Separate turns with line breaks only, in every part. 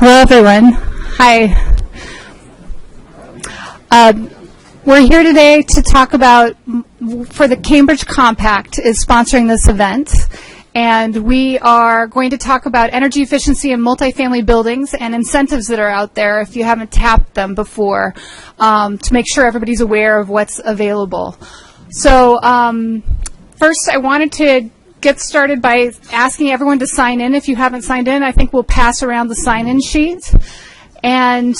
Hello, everyone. Hi. We're here today to talk about, for the Cambridge Compact is sponsoring this event, and we are going to talk about energy efficiency in multifamily buildings and incentives that are out there if you haven't tapped them before, to make sure everybody's aware of what's available. So first I wanted to get started by asking everyone to sign in. If you haven't signed in, I think we'll pass around the sign-in sheet. And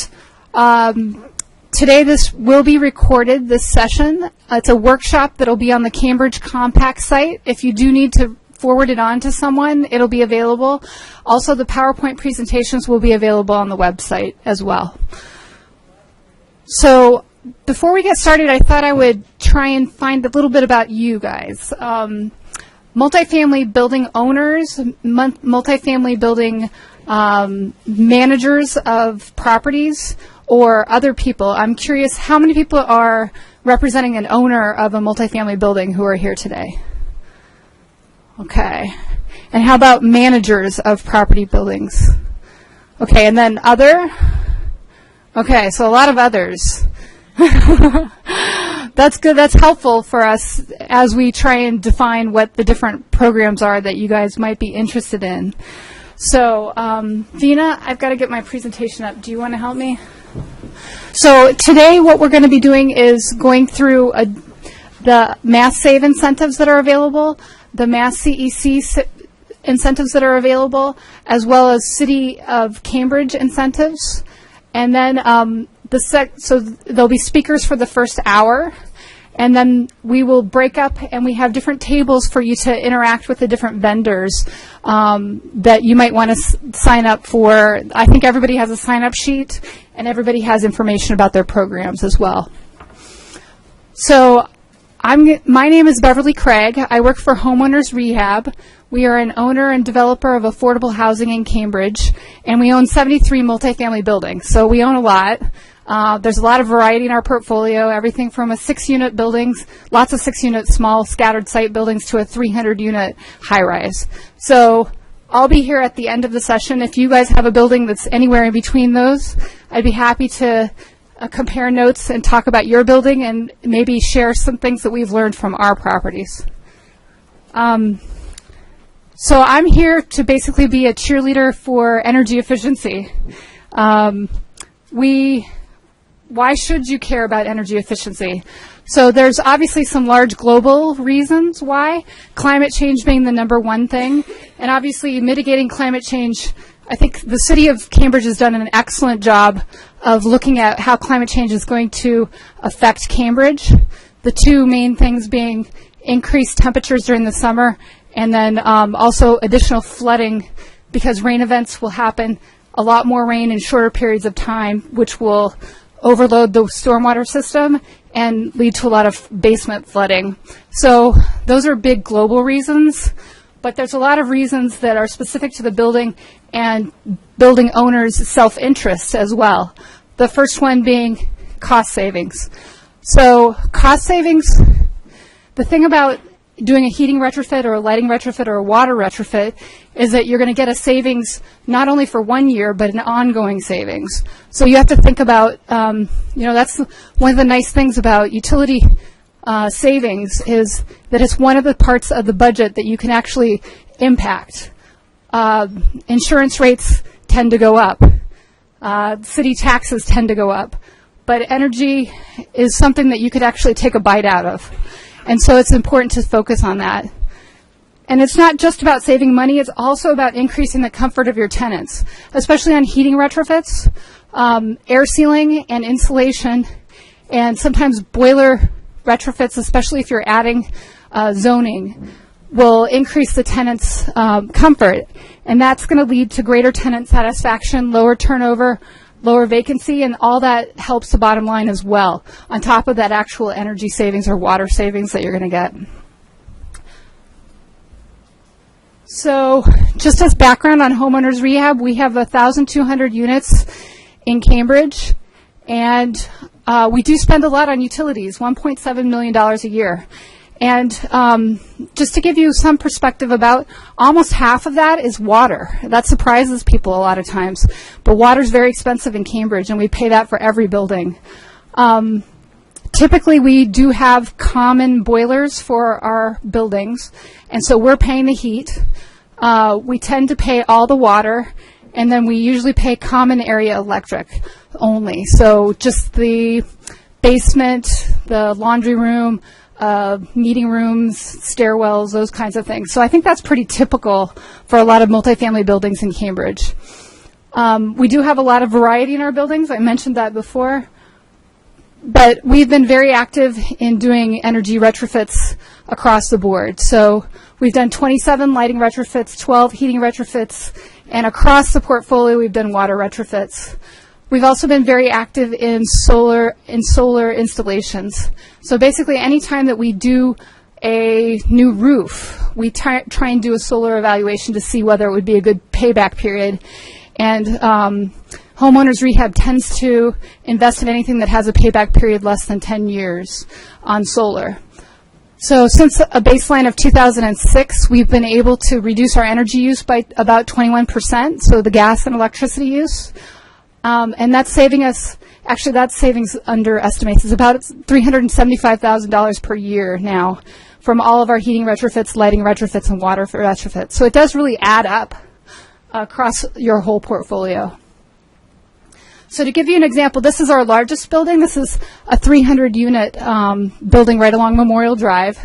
today this will be recorded, this session. It's a workshop that will be on the Cambridge Compact site. If you do need to forward it on to someone, it'll be available. Also, the PowerPoint presentations will be available on the website as well. So before we get started, I thought I would try and find a little bit about you guys. Multifamily building owners, multifamily building managers of properties, or other people. I'm curious, how many people are representing an owner of a multifamily building who are here today? Okay. And how about managers of property buildings? Okay, and then other? Okay, so a lot of others. That's good. That's helpful for us as we try and define what the different programs are that you guys might be interested in. So, Dina, I've got to get my presentation up. Do you want to help me? So today what we're going to be doing is going through the Mass Save incentives that are available, the Mass CEC incentives that are available, as well as City of Cambridge incentives. And then so there'll be speakers for the first hour, and then we will break up, and we have different tables for you to interact with the different vendors that you might want to sign up for. I think everybody has a sign-up sheet, and everybody has information about their programs as well. So my name is Beverly Craig. I work for Homeowners Rehab. We are an owner and developer of affordable housing in Cambridge, and we own 73 multifamily buildings, so we own a lot. There's a lot of variety in our portfolio, everything from a 6-unit buildings, lots of 6-unit small scattered site buildings, to a 300-unit high-rise. So I'll be here at the end of the session. If you guys have a building that's anywhere in between those, I'd be happy to compare notes and talk about your building and maybe share some things that we've learned from our properties. So I'm here to basically be a cheerleader for energy efficiency. Why should you care about energy efficiency? So there's obviously some large global reasons why, climate change being the number one thing, and obviously mitigating climate change. I think the City of Cambridge has done an excellent job of looking at how climate change is going to affect Cambridge. The two main things being increased temperatures during the summer, and then also additional flooding, because rain events will happen, a lot more rain in shorter periods of time, which will overload the stormwater system and lead to a lot of basement flooding. So those are big global reasons, but there's a lot of reasons that are specific to the building and building owners' self-interest as well. The first one being cost savings. So cost savings, the thing about doing a heating retrofit or a lighting retrofit or a water retrofit is that you're going to get a savings not only for 1 year, but an ongoing savings. So you have to think about, that's one of the nice things about utility savings is that it's one of the parts of the budget that you can actually impact. Insurance rates tend to go up. City taxes tend to go up. But energy is something that you could actually take a bite out of. And so it's important to focus on that. And it's not just about saving money, it's also about increasing the comfort of your tenants, especially on heating retrofits, air sealing and insulation, and sometimes boiler retrofits, especially if you're adding zoning, will increase the tenant's comfort. And that's going to lead to greater tenant satisfaction, lower turnover, lower vacancy, and all that helps the bottom line as well, on top of that actual energy savings or water savings that you're going to get. So just as background on Homeowners Rehab, we have 1,200 units in Cambridge, and we do spend a lot on utilities, $1.7 million a year. And just to give you some perspective, about almost half of that is water. That surprises people a lot of times. But water is very expensive in Cambridge, and we pay that for every building. Typically, we do have common boilers for our buildings, and so we're paying the heat. We tend to pay all the water, and then we usually pay common area electric only. So just the basement, the laundry room, meeting rooms, stairwells, those kinds of things. So I think that's pretty typical for a lot of multifamily buildings in Cambridge. We do have a lot of variety in our buildings. I mentioned that before. But we've been very active in doing energy retrofits across the board. So we've done 27 lighting retrofits, 12 heating retrofits, and across the portfolio we've done water retrofits. We've also been very active in solar installations. So basically any time that we do a new roof, we try and do a solar evaluation to see whether it would be a good payback period. And Homeowners Rehab tends to invest in anything that has a payback period less than 10 years on solar. So since a baseline of 2006, we've been able to reduce our energy use by about 21%, so the gas and electricity use. And that's saving us, actually that savings underestimates, is about $375,000 per year now from all of our heating retrofits, lighting retrofits, and water retrofits. So it does really add up across your whole portfolio. So to give you an example, this is our largest building. This is a 300-unit building right along Memorial Drive.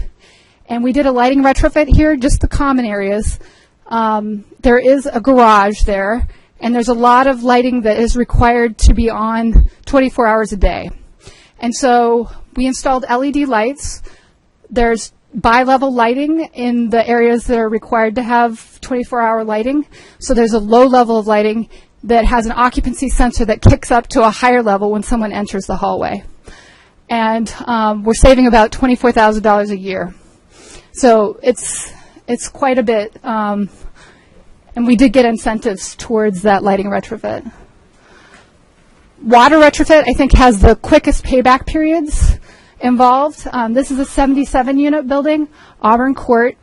And we did a lighting retrofit here, just the common areas. There is a garage there, and there's a lot of lighting that is required to be on 24 hours a day. And so we installed LED lights. There's bi-level lighting in the areas that are required to have 24-hour lighting. So there's a low level of lighting that has an occupancy sensor that kicks up to a higher level when someone enters the hallway. And we're saving about $24,000 a year. So it's quite a bit. And we did get incentives towards that lighting retrofit. Water retrofit, I think, has the quickest payback periods involved. This is a 77-unit building, Auburn Court,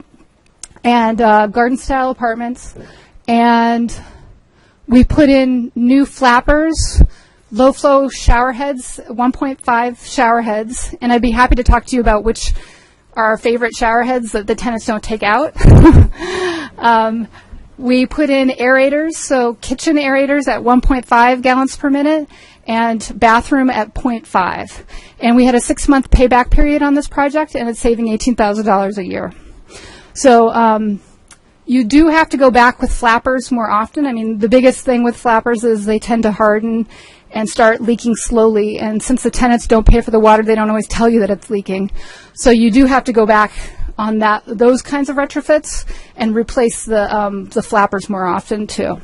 and garden-style apartments. And we put in new flappers, low-flow shower heads, 1.5 shower heads, and I'd be happy to talk to you about which are our favorite shower heads that the tenants don't take out. We put in aerators, so kitchen aerators at 1.5 gallons per minute and bathroom at 0.5. And we had a 6-month payback period on this project, and it's saving $18,000 a year. So you do have to go back with flappers more often. I mean, the biggest thing with flappers is they tend to harden and start leaking slowly. And since the tenants don't pay for the water, they don't always tell you that it's leaking. So you do have to go back on those kinds of retrofits and replace the flappers more often too.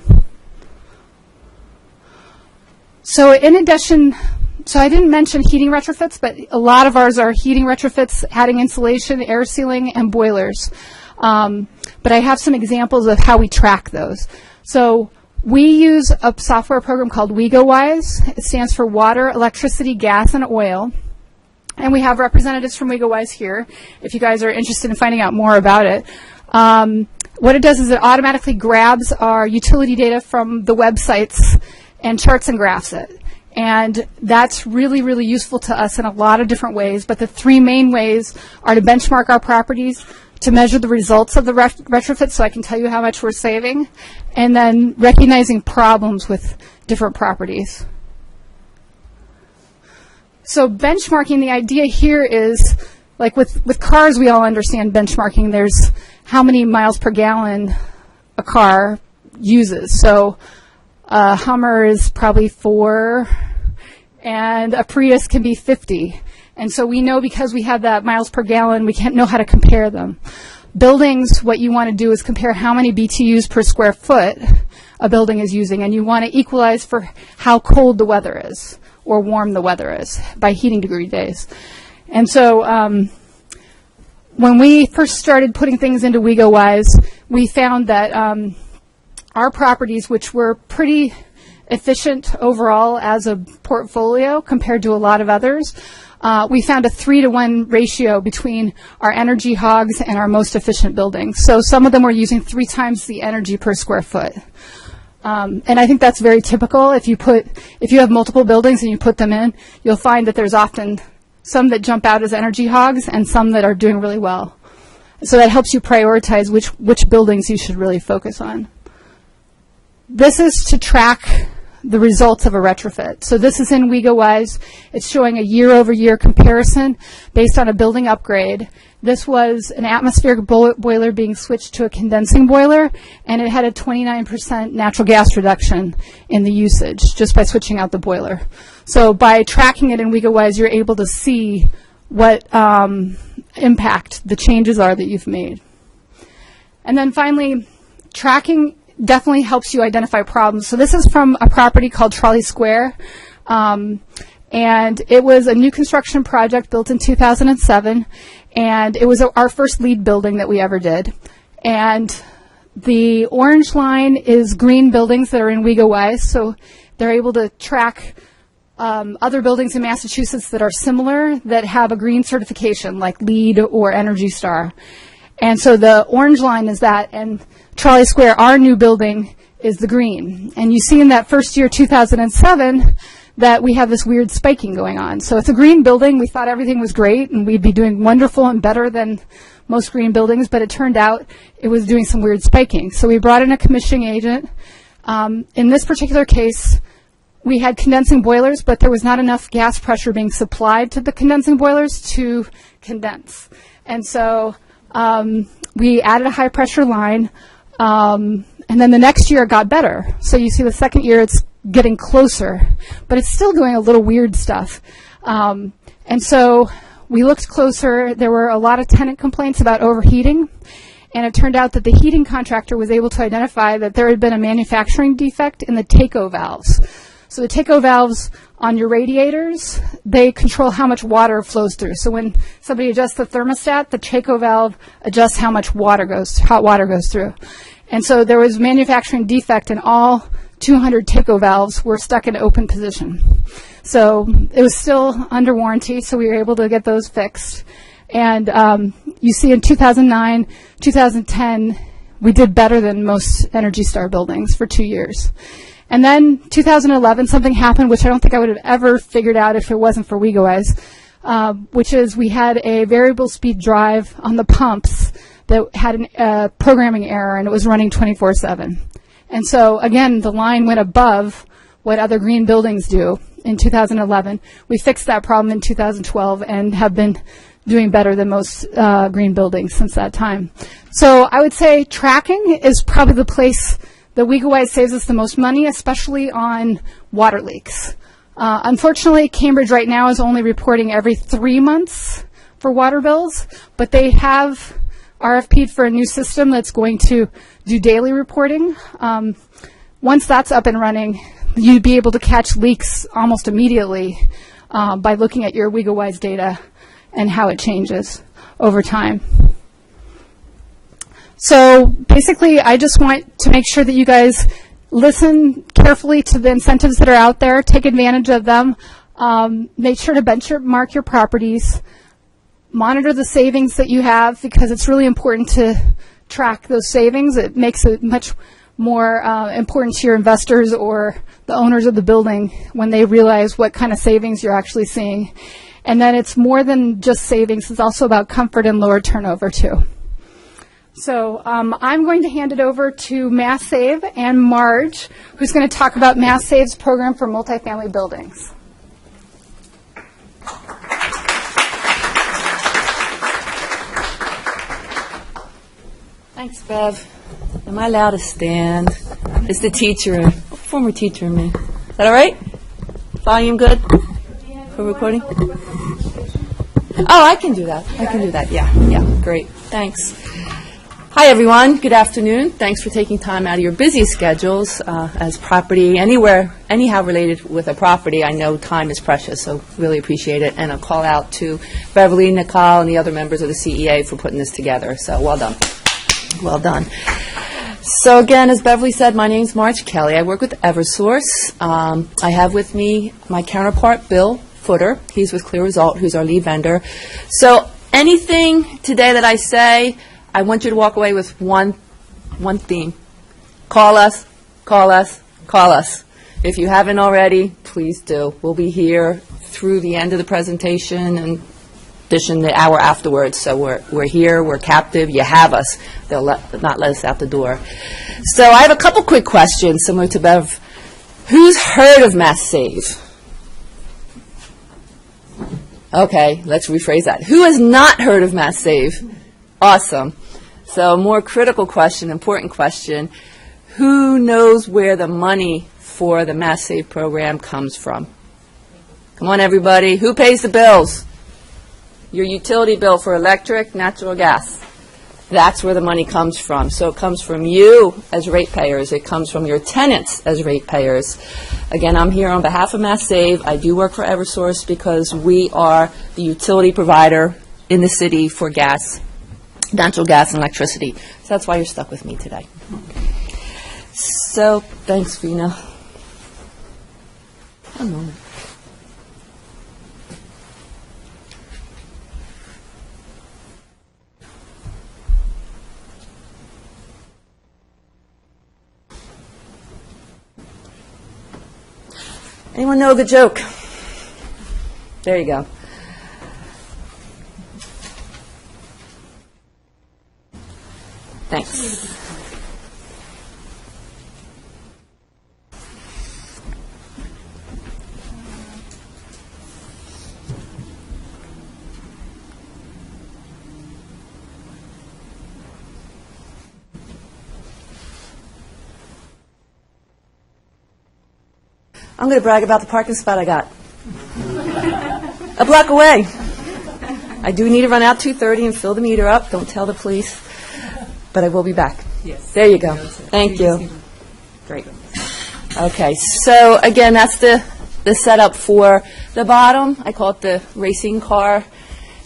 So in addition, so I didn't mention heating retrofits, but a lot of ours are heating retrofits, adding insulation, air sealing, and boilers. But I have some examples of how we track those. So we use a software program called WegoWise. It stands for Water, Electricity, Gas, and Oil. And we have representatives from WegoWise here, if you guys are interested in finding out more about it. What it does is it automatically grabs our utility data from the websites and charts and graphs it. And that's really, really useful to us in a lot of different ways. But the 3 main ways are to benchmark our properties, to measure the results of the retrofit so I can tell you how much we're saving, and then recognizing problems with different properties. So benchmarking, the idea here is, like with cars, we all understand benchmarking. There's how many miles per gallon a car uses. So a Hummer is probably 4, and a Prius can be 50. And so we know, because we have that miles per gallon, we can't know how to compare them. Buildings, what you want to do is compare how many BTUs per square foot a building is using, and you want to equalize for how cold the weather is or warm the weather is by heating degree days. And so when we first started putting things into WegoWise, we found that our properties, which were pretty efficient overall as a portfolio compared to a lot of others, we found a 3-to-1 ratio between our energy hogs and our most efficient buildings. So some of them were using 3 times the energy per square foot. And I think that's very typical. If you have multiple buildings and you put them in, you'll find that there's often some that jump out as energy hogs and some that are doing really well. So that helps you prioritize which buildings you should really focus on. This is to track the results of a retrofit. So this is in WegoWise. It's showing a year-over-year comparison based on a building upgrade. This was an atmospheric boiler being switched to a condensing boiler, and it had a 29% natural gas reduction in the usage just by switching out the boiler. So by tracking it in WegoWise, you're able to see what impact the changes are that you've made. And then finally, tracking definitely helps you identify problems. So this is from a property called Trolley Square. And it was a new construction project built in 2007. And it was our first LEED building that we ever did. And the orange line is green buildings that are in WegoWise. So they're able to track other buildings in Massachusetts that are similar that have a green certification like LEED or Energy Star. And so the orange line is that, and Trolley Square, our new building, is the green. And you see in that first year, 2007, that we have this weird spiking going on. So it's a green building. We thought everything was great and we'd be doing wonderful and better than most green buildings, but it turned out it was doing some weird spiking. So we brought in a commissioning agent. In this particular case, we had condensing boilers, but there was not enough gas pressure being supplied to the condensing boilers to condense. And so we added a high pressure line, and then the next year it got better. So you see the second year it's getting closer, but it's still doing a little weird stuff. And so we looked closer. There were a lot of tenant complaints about overheating, and it turned out that the heating contractor was able to identify that there had been a manufacturing defect in the TACO valves. So the TACO valves on your radiators, they control how much water flows through. So when somebody adjusts the thermostat, the TACO valve adjusts how much hot water goes through. And so there was manufacturing defect and all 200 TACO valves were stuck in open position. So it was still under warranty, so we were able to get those fixed. And you see in 2009, 2010, we did better than most Energy Star buildings for 2 years. And then 2011, something happened which I don't think I would have ever figured out if it wasn't for WegoWise, which is we had a variable speed drive on the pumps that had a programming error, and it was running 24/7. And so, again, the line went above what other green buildings do in 2011. We fixed that problem in 2012 and have been doing better than most green buildings since that time. So I would say tracking is probably the place that WegoWise saves us the most money, especially on water leaks. Unfortunately, Cambridge right now is only reporting every 3 months for water bills, but they have RFP'd for a new system that's going to do daily reporting. Once that's up and running, you'd be able to catch leaks almost immediately by looking at your WegoWise data and how it changes over time. So basically, I just want to make sure that you guys listen carefully to the incentives that are out there, take advantage of them, make sure to benchmark your properties, monitor the savings that you have, because it's really important to track those savings. It makes it much more important to your investors or the owners of the building when they realize what kind of savings you're actually seeing. And then it's more than just savings. It's also about comfort and lower turnover, too. So I'm going to hand it over to Mass Save and Marge, who's going to talk about Mass Save's program for multifamily buildings.
Thanks, Bev. Am I allowed to stand? It's the teacher, former teacher in me. Is that all right? Volume good for recording? Oh, I can do that. I can do that. Yeah, great. Thanks. Hi, everyone. Good afternoon. Thanks for taking time out of your busy schedules as property, anyhow related with a property. I know time is precious, so really appreciate it. And a call out to Beverly, Nicole, and the other members of the CEA for putting this together. So well done. Well done. So again, as Beverly said, my name's Marge Kelly. I work with Eversource. I have with me my counterpart, Bill Footer. He's with Clear Result, who's our lead vendor. So anything today that I say, I want you to walk away with one theme. Call us, call us, call us. If you haven't already, please do. We'll be here through the end of the presentation and addition the hour afterwards. So we're here, we're captive, you have us. They'll not let us out the door. So I have a couple quick questions similar to Bev. Who's heard of Mass Save? Okay, let's rephrase that. Who has not heard of Mass Save? Awesome. So a more critical question, important question. Who knows where the money for the Mass Save program comes from? Come on, everybody. Who pays the bills? Your utility bill for electric, natural gas. That's where the money comes from. So it comes from you as ratepayers. It comes from your tenants as ratepayers. Again, I'm here on behalf of Mass Save. I do work for Eversource because we are the utility provider in the city for gas, natural gas and electricity. So that's why you're stuck with me today. So thanks, Vina. One moment. Anyone know a good joke? There you go. Thanks. I'm going to brag about the parking spot I got. A block away. I do need to run out 2:30 and fill the meter up. Don't tell the police. But I will be back.
Yes.
There you go. Thank you. Great. Okay, so again, that's the setup for the bottom. I call it the racing car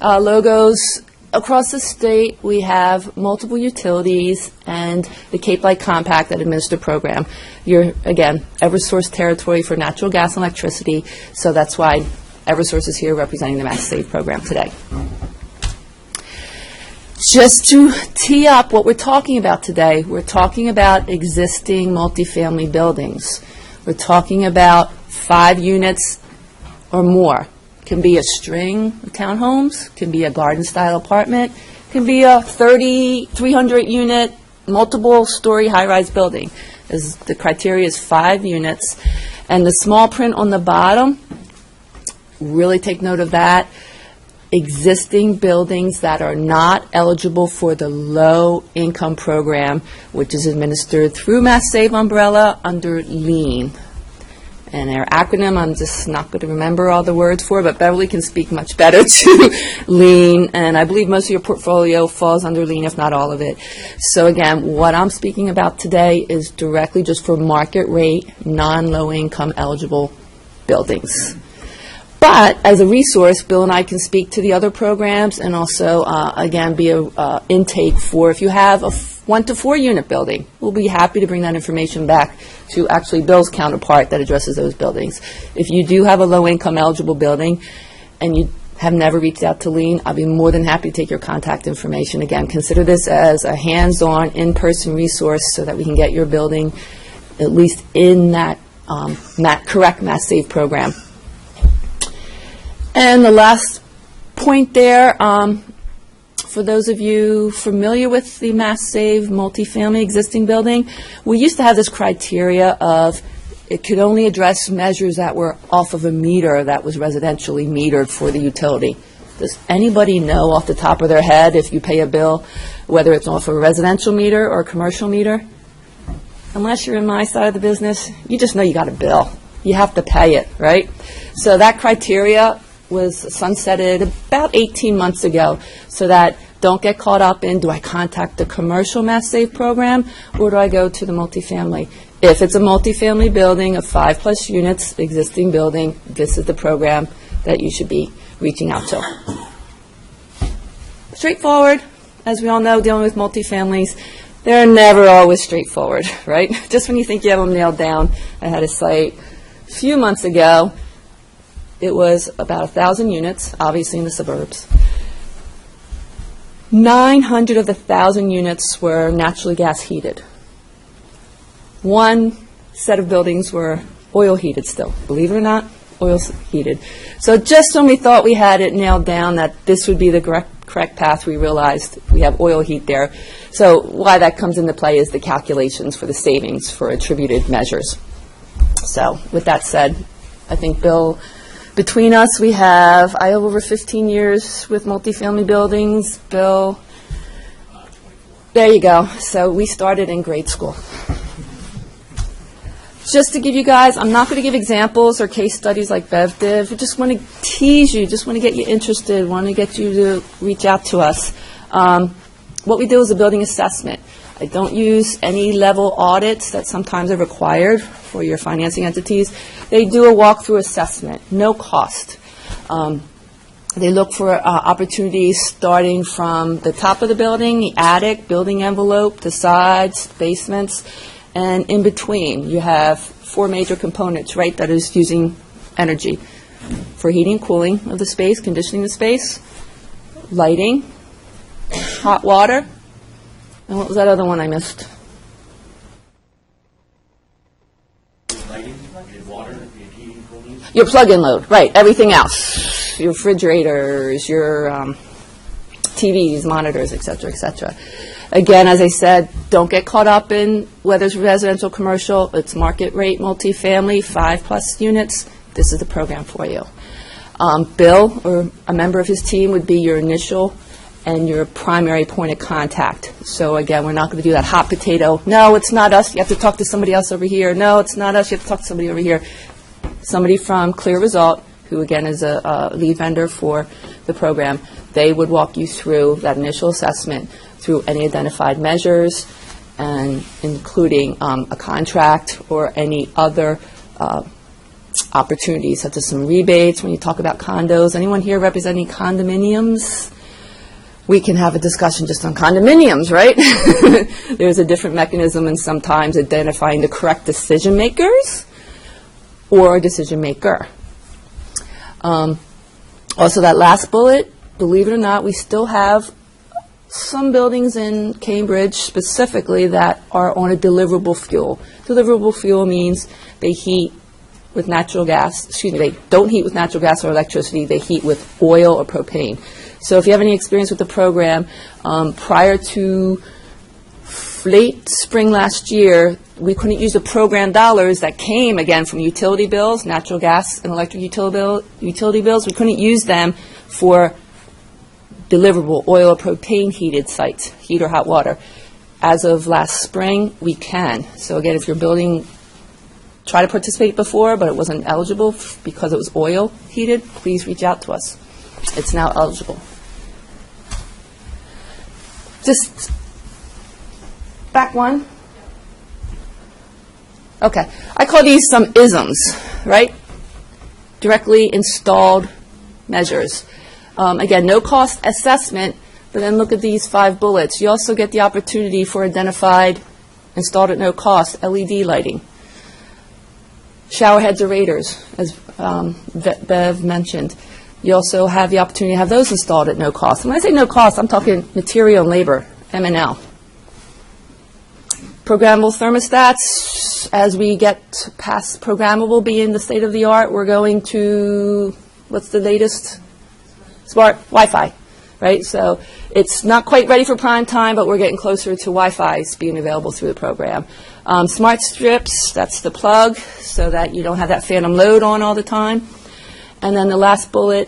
logos. Across the state, we have multiple utilities and the Cape Light Compact that administer the program. You're, again, Eversource territory for natural gas and electricity, so that's why Eversource is here representing the Mass Save program today. Just to tee up what we're talking about today, we're talking about existing multifamily buildings. We're talking about 5 units or more. Can be a string of townhomes, can be a garden-style apartment, can be a 300-unit, multiple-story high-rise building. The criteria is 5 units. And the small print on the bottom, really take note of that. Existing buildings that are not eligible for the low-income program, which is administered through Mass Save umbrella under LEAN. And our acronym, I'm just not going to remember all the words for, but Beverly can speak much better to LEAN, and I believe most of your portfolio falls under LEAN, if not all of it. So again, what I'm speaking about today is directly just for market rate, non-low-income eligible buildings. But as a resource, Bill and I can speak to the other programs and also, again, be an intake for if you have a 1 to 4 unit building. We'll be happy to bring that information back to actually Bill's counterpart that addresses those buildings. If you do have a low-income eligible building and you have never reached out to LEAN, I'll be more than happy to take your contact information. Again, consider this as a hands-on, in-person resource so that we can get your building at least in that correct Mass Save program. And the last point there, for those of you familiar with the Mass Save multifamily existing building, we used to have this criteria of it could only address measures that were off of a meter that was residentially metered for the utility. Does anybody know off the top of their head if you pay a bill, whether it's off a residential meter or a commercial meter? Unless you're in my side of the business, you just know you got a bill. You have to pay it, right? So that criteria was sunsetted about 18 months ago, so that don't get caught up in, do I contact the commercial Mass Save program or do I go to the multifamily? If it's a multifamily building of 5+ units, existing building, this is the program that you should be reaching out to. Straightforward, as we all know, dealing with multifamilies, they're never always straightforward, right? Just when you think you have them nailed down. I had a site a few months ago, it was about 1,000 units, obviously in the suburbs. 900 of the 1,000 units were naturally gas heated. One set of buildings were oil heated still. Believe it or not, oil heated. So just when we thought we had it nailed down that this would be the correct path, we realized we have oil heat there. So why that comes into play is the calculations for the savings for attributed measures. So with that said, I think, Bill, between us, I have over 15 years with multifamily buildings. Bill, there you go. So we started in grade school. Just to give you guys, I'm not going to give examples or case studies like Bev did. We just want to tease you, just want to get you interested, want to get you to reach out to us. What we do is a building assessment. I don't use any level audits that sometimes are required for your financing entities. They do a walkthrough assessment, no cost. They look for opportunities starting from the top of the building, the attic, building envelope, the sides, basements, and in between you have 4 major components, right, that is using energy for heating, cooling of the space, conditioning the space, lighting, hot water, and what was that other one I missed?
Lighting, water, heating, cooling.
Your plug-in load, right, everything else, your refrigerators, your TVs, monitors, et cetera, et cetera. Again, as I said, don't get caught up in whether it's residential, commercial, it's market rate, multifamily, 5+ units. This is the program for you. Bill, or a member of his team, would be your initial and your primary point of contact. So again, we're not going to do that hot potato. No, it's not us. You have to talk to somebody else over here. No, it's not us. You have to talk to somebody over here. Somebody from Clear Result, who again is a lead vendor for the program, they would walk you through that initial assessment through any identified measures, and including a contract or any other opportunities, such as some rebates when you talk about condos. Anyone here representing condominiums? We can have a discussion just on condominiums, right? There's a different mechanism in sometimes identifying the correct decision makers or decision maker. Also, that last bullet, believe it or not, we still have some buildings in Cambridge specifically that are on a deliverable fuel. Deliverable fuel means they heat with natural gas, they don't heat with natural gas or electricity, they heat with oil or propane. So if you have any experience with the program, prior to late spring last year, we couldn't use the program dollars that came, again, from utility bills, natural gas and electric utility bills. We couldn't use them for deliverable oil or propane heated sites, heat or hot water. As of last spring, we can. So again, if your building tried to participate before, but it wasn't eligible because it was oil heated, please reach out to us. It's now eligible. Just back one. Okay. I call these some isms, right? Directly installed measures. Again, no cost assessment, but then look at these 5 bullets. You also get the opportunity for identified, installed at no cost, LED lighting. Shower heads or raters, as Bev mentioned. You also have the opportunity to have those installed at no cost. And when I say no cost, I'm talking material and labor, M&L. Programmable thermostats, as we get past programmable being the state of the art, we're going to, what's the latest? Smart Wi-Fi, right? So it's not quite ready for prime time, but we're getting closer to Wi-Fi being available through the program. Smart strips, that's the plug, so that you don't have that phantom load on all the time. And then the last bullet,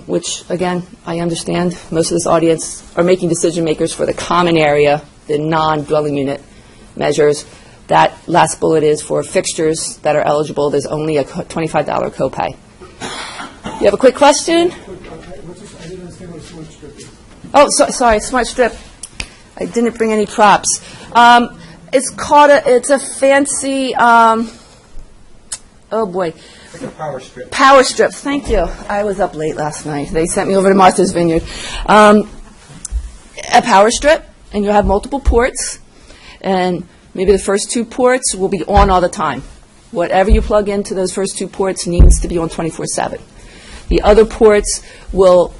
which, again, I understand most of this audience are making decision makers for the common area, the non-dwelling unit measures. That last bullet is for fixtures that are eligible. There's only a $25 copay. You have a quick question? Oh, sorry, Smart Strip. I didn't bring any props. It's a fancy, oh boy.
Like a power strip.
Power strip, thank you. I was up late last night. They sent me over to Martha's Vineyard. A power strip, and you'll have multiple ports, and maybe the first 2 ports will be on all the time. Whatever you plug into those first 2 ports needs to be on 24/7. The other ports will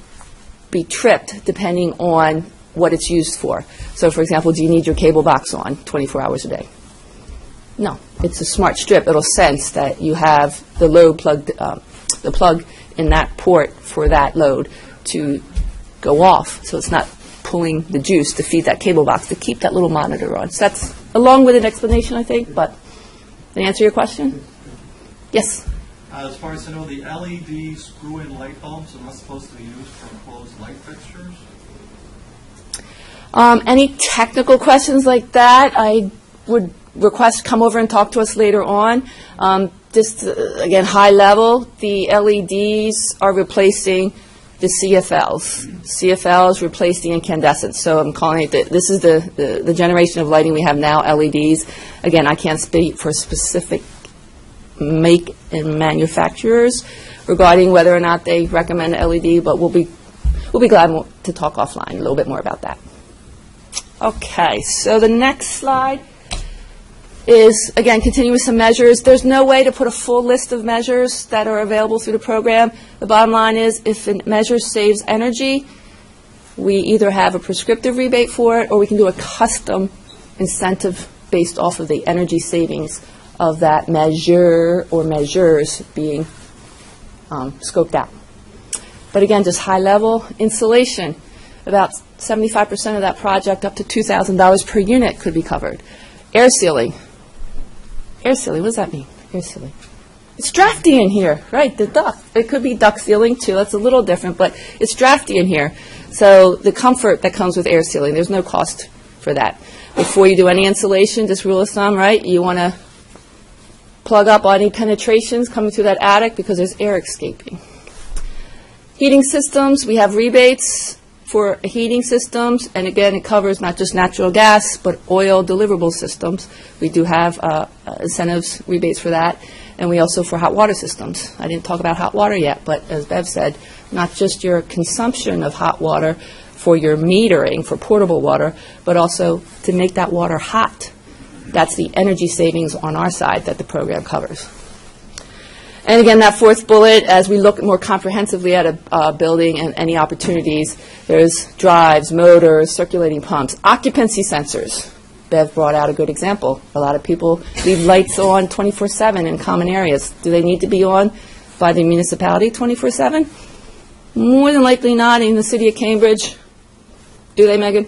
be tripped depending on what it's used for. So, for example, do you need your cable box on 24 hours a day? No, it's a smart strip. It'll sense that you have the load plugged, the plug in that port for that load to go off, so it's not pulling the juice to feed that cable box to keep that little monitor on. So that's along with an explanation, I think, but did I answer your question? Yes?
As far as I know, the LED screw-in light bulbs are not supposed to be used for enclosed light fixtures.
Any technical questions like that, I would request come over and talk to us later on. Just, again, high level, the LEDs are replacing the CFLs. CFLs replace the incandescents. So I'm calling it, this is the generation of lighting we have now, LEDs. Again, I can't speak for specific make and manufacturers regarding whether or not they recommend LED, but we'll be glad to talk offline a little bit more about that. Okay, so the next slide is, again, continue with some measures. There's no way to put a full list of measures that are available through the program. The bottom line is, if a measure saves energy, we either have a prescriptive rebate for it, or we can do a custom incentive based off of the energy savings of that measure or measures being scoped out. But again, just high level insulation, about 75% of that project, up to $2,000 per unit, could be covered. Air sealing. Air sealing, what does that mean? Air sealing. It's drafty in here, right? The duct. It could be duct sealing too. That's a little different, but it's drafty in here. So the comfort that comes with air sealing, there's no cost for that. Before you do any insulation, just rule of thumb, right? You want to plug up any penetrations coming through that attic because there's air escaping. Heating systems, we have rebates for heating systems, and again, it covers not just natural gas, but oil deliverable systems. We do have incentives, rebates for that, and we also for hot water systems. I didn't talk about hot water yet, but as Bev said, not just your consumption of hot water for your metering for portable water, but also to make that water hot. That's the energy savings on our side that the program covers. And again, that fourth bullet, as we look more comprehensively at a building and any opportunities, there's drives, motors, circulating pumps, occupancy sensors. Bev brought out a good example. A lot of people leave lights on 24/7 in common areas. Do they need to be on by the municipality 24/7? More than likely not in the city of Cambridge. Do they, Megan?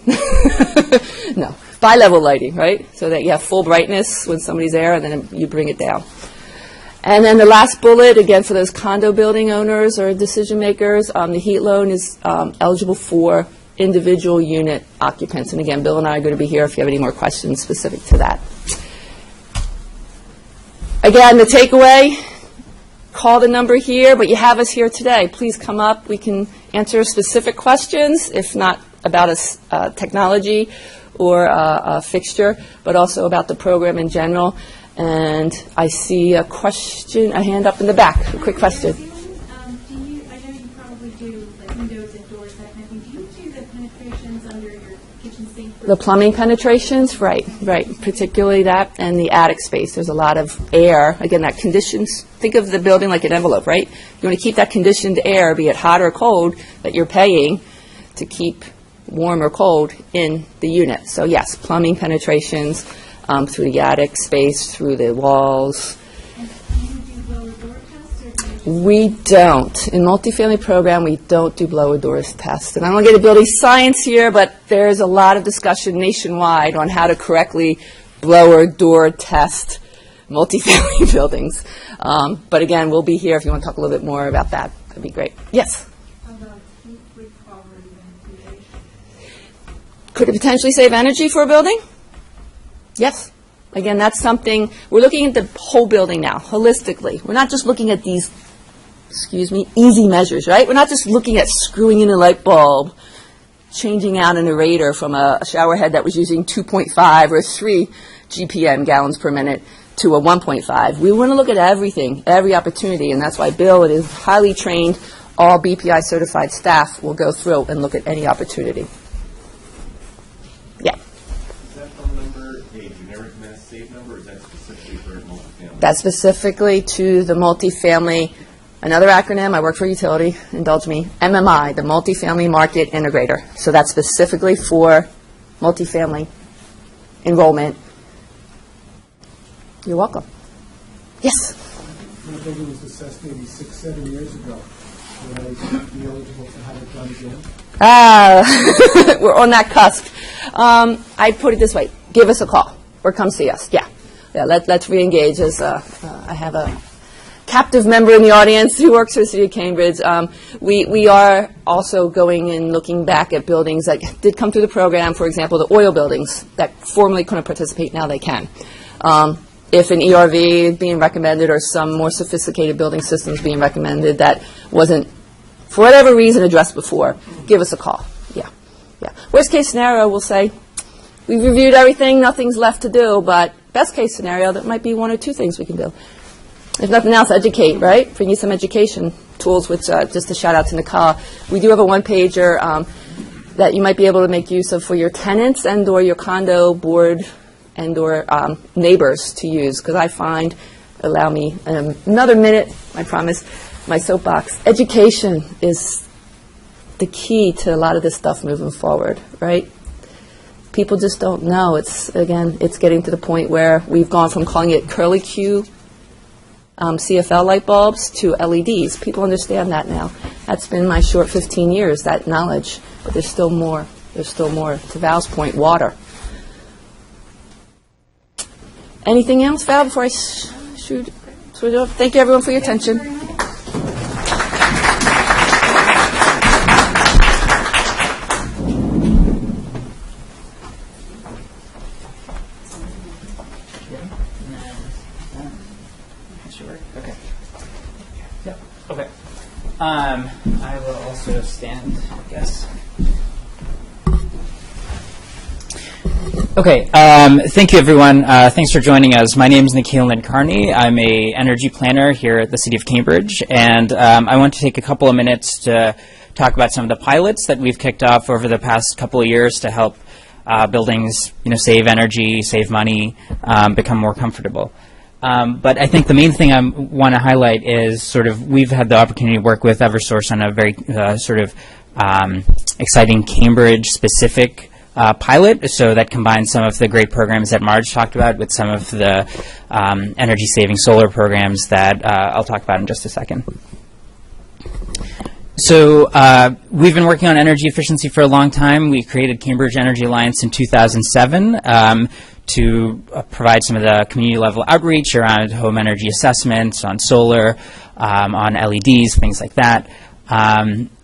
No. Bi-level lighting, right? So that you have full brightness when somebody's there, and then you bring it down. And then the last bullet, again, for those condo building owners or decision makers, the heat loan is eligible for individual unit occupants. And again, Bill and I are going to be here if you have any more questions specific to that. Again, the takeaway, call the number here, but you have us here today. Please come up. We can answer specific questions, if not about a technology or a fixture, but also about the program in general. And I see a question, a hand up in the back. A quick question.
I know you probably do like windows and doors, that kind of thing. Do you do the penetrations under your kitchen sink?
The plumbing penetrations, right. Particularly that and the attic space. There's a lot of air. Again, that conditions, think of the building like an envelope, right? You want to keep that conditioned air, be it hot or cold, that you're paying to keep warm or cold in the unit. So yes, plumbing penetrations, through the attic space, through the walls.
And do you do lower door tests, or do you just
We don't. In multifamily program, we don't do blower doors tests. And I don't get a building science here, but there's a lot of discussion nationwide on how to correctly blower door test multifamily buildings. But again, we'll be here if you want to talk a little bit more about that. That'd be great. Yes?
about heat recovery ventilation?
Could it potentially save energy for a building? Yes. Again, that's something, we're looking at the whole building now, holistically. We're not just looking at these, easy measures, right? We're not just looking at screwing in a light bulb, changing out an aerator from a shower head that was using 2.5 or 3 GPM, gallons per minute, to a 1.5. We want to look at everything, every opportunity, and that's why Bill and his highly trained, all BPI certified staff will go through and look at any opportunity. Yeah.
Is that phone number a generic mass save number, or is that specifically for multifamily?
That's specifically to the multifamily Another acronym, I work for a utility, indulge me, MMI, the Multifamily Market Integrator. So that's specifically for multifamily enrollment. You're welcome. Yes?
My building was assessed maybe 6-7 years ago. Would I be eligible to have it done again?
We're on that cusp. I put it this way, give us a call or come see us. Yeah, let's re-engage. As I have a captive member in the audience who works for the City of Cambridge. We are also going and looking back at buildings that did come through the program. For example, the oil buildings that formerly couldn't participate, now they can. If an ERV is being recommended or some more sophisticated building systems being recommended that wasn't, for whatever reason, addressed before, give us a call. Yeah. Worst case scenario, we'll say, we've reviewed everything, nothing's left to do, but best case scenario, there might be 1 or 2 things we can do. If nothing else, educate, right? Bring you some education tools, which, just a shout out to Nicole, we do have a one-pager that you might be able to make use of for your tenants and or your condo board and or neighbors to use, because I find, allow me another minute, I promise, my soapbox, education is the key to a lot of this stuff moving forward, right? People just don't know. It's getting to the point where we've gone from calling it curly Q CFL light bulbs to LEDs. People understand that now. That's been my short 15 years, that knowledge. But there's still more. There's still more. To Val's point, water. Anything else, Val, before I shoot it off? Thank you, everyone, for your attention.
Okay. I will also stand, I guess. Okay. Thank you, everyone. Thanks for joining us. My name is Nikhil Nadkarni. I'm a energy planner here at the City of Cambridge, and I want to take a couple of minutes to talk about some of the pilots that we've kicked off over the past couple of years to help buildings, save energy, save money, become more comfortable. But I think the main thing I want to highlight is we've had the opportunity to work with Eversource on a very exciting Cambridge-specific pilot, so that combines some of the great programs that Marge talked about with some of the energy-saving solar programs that I'll talk about in just a second. So we've been working on energy efficiency for a long time. We created Cambridge Energy Alliance in 2007 to provide some of the community-level outreach around home energy assessments, on solar, on LEDs, things like that. 2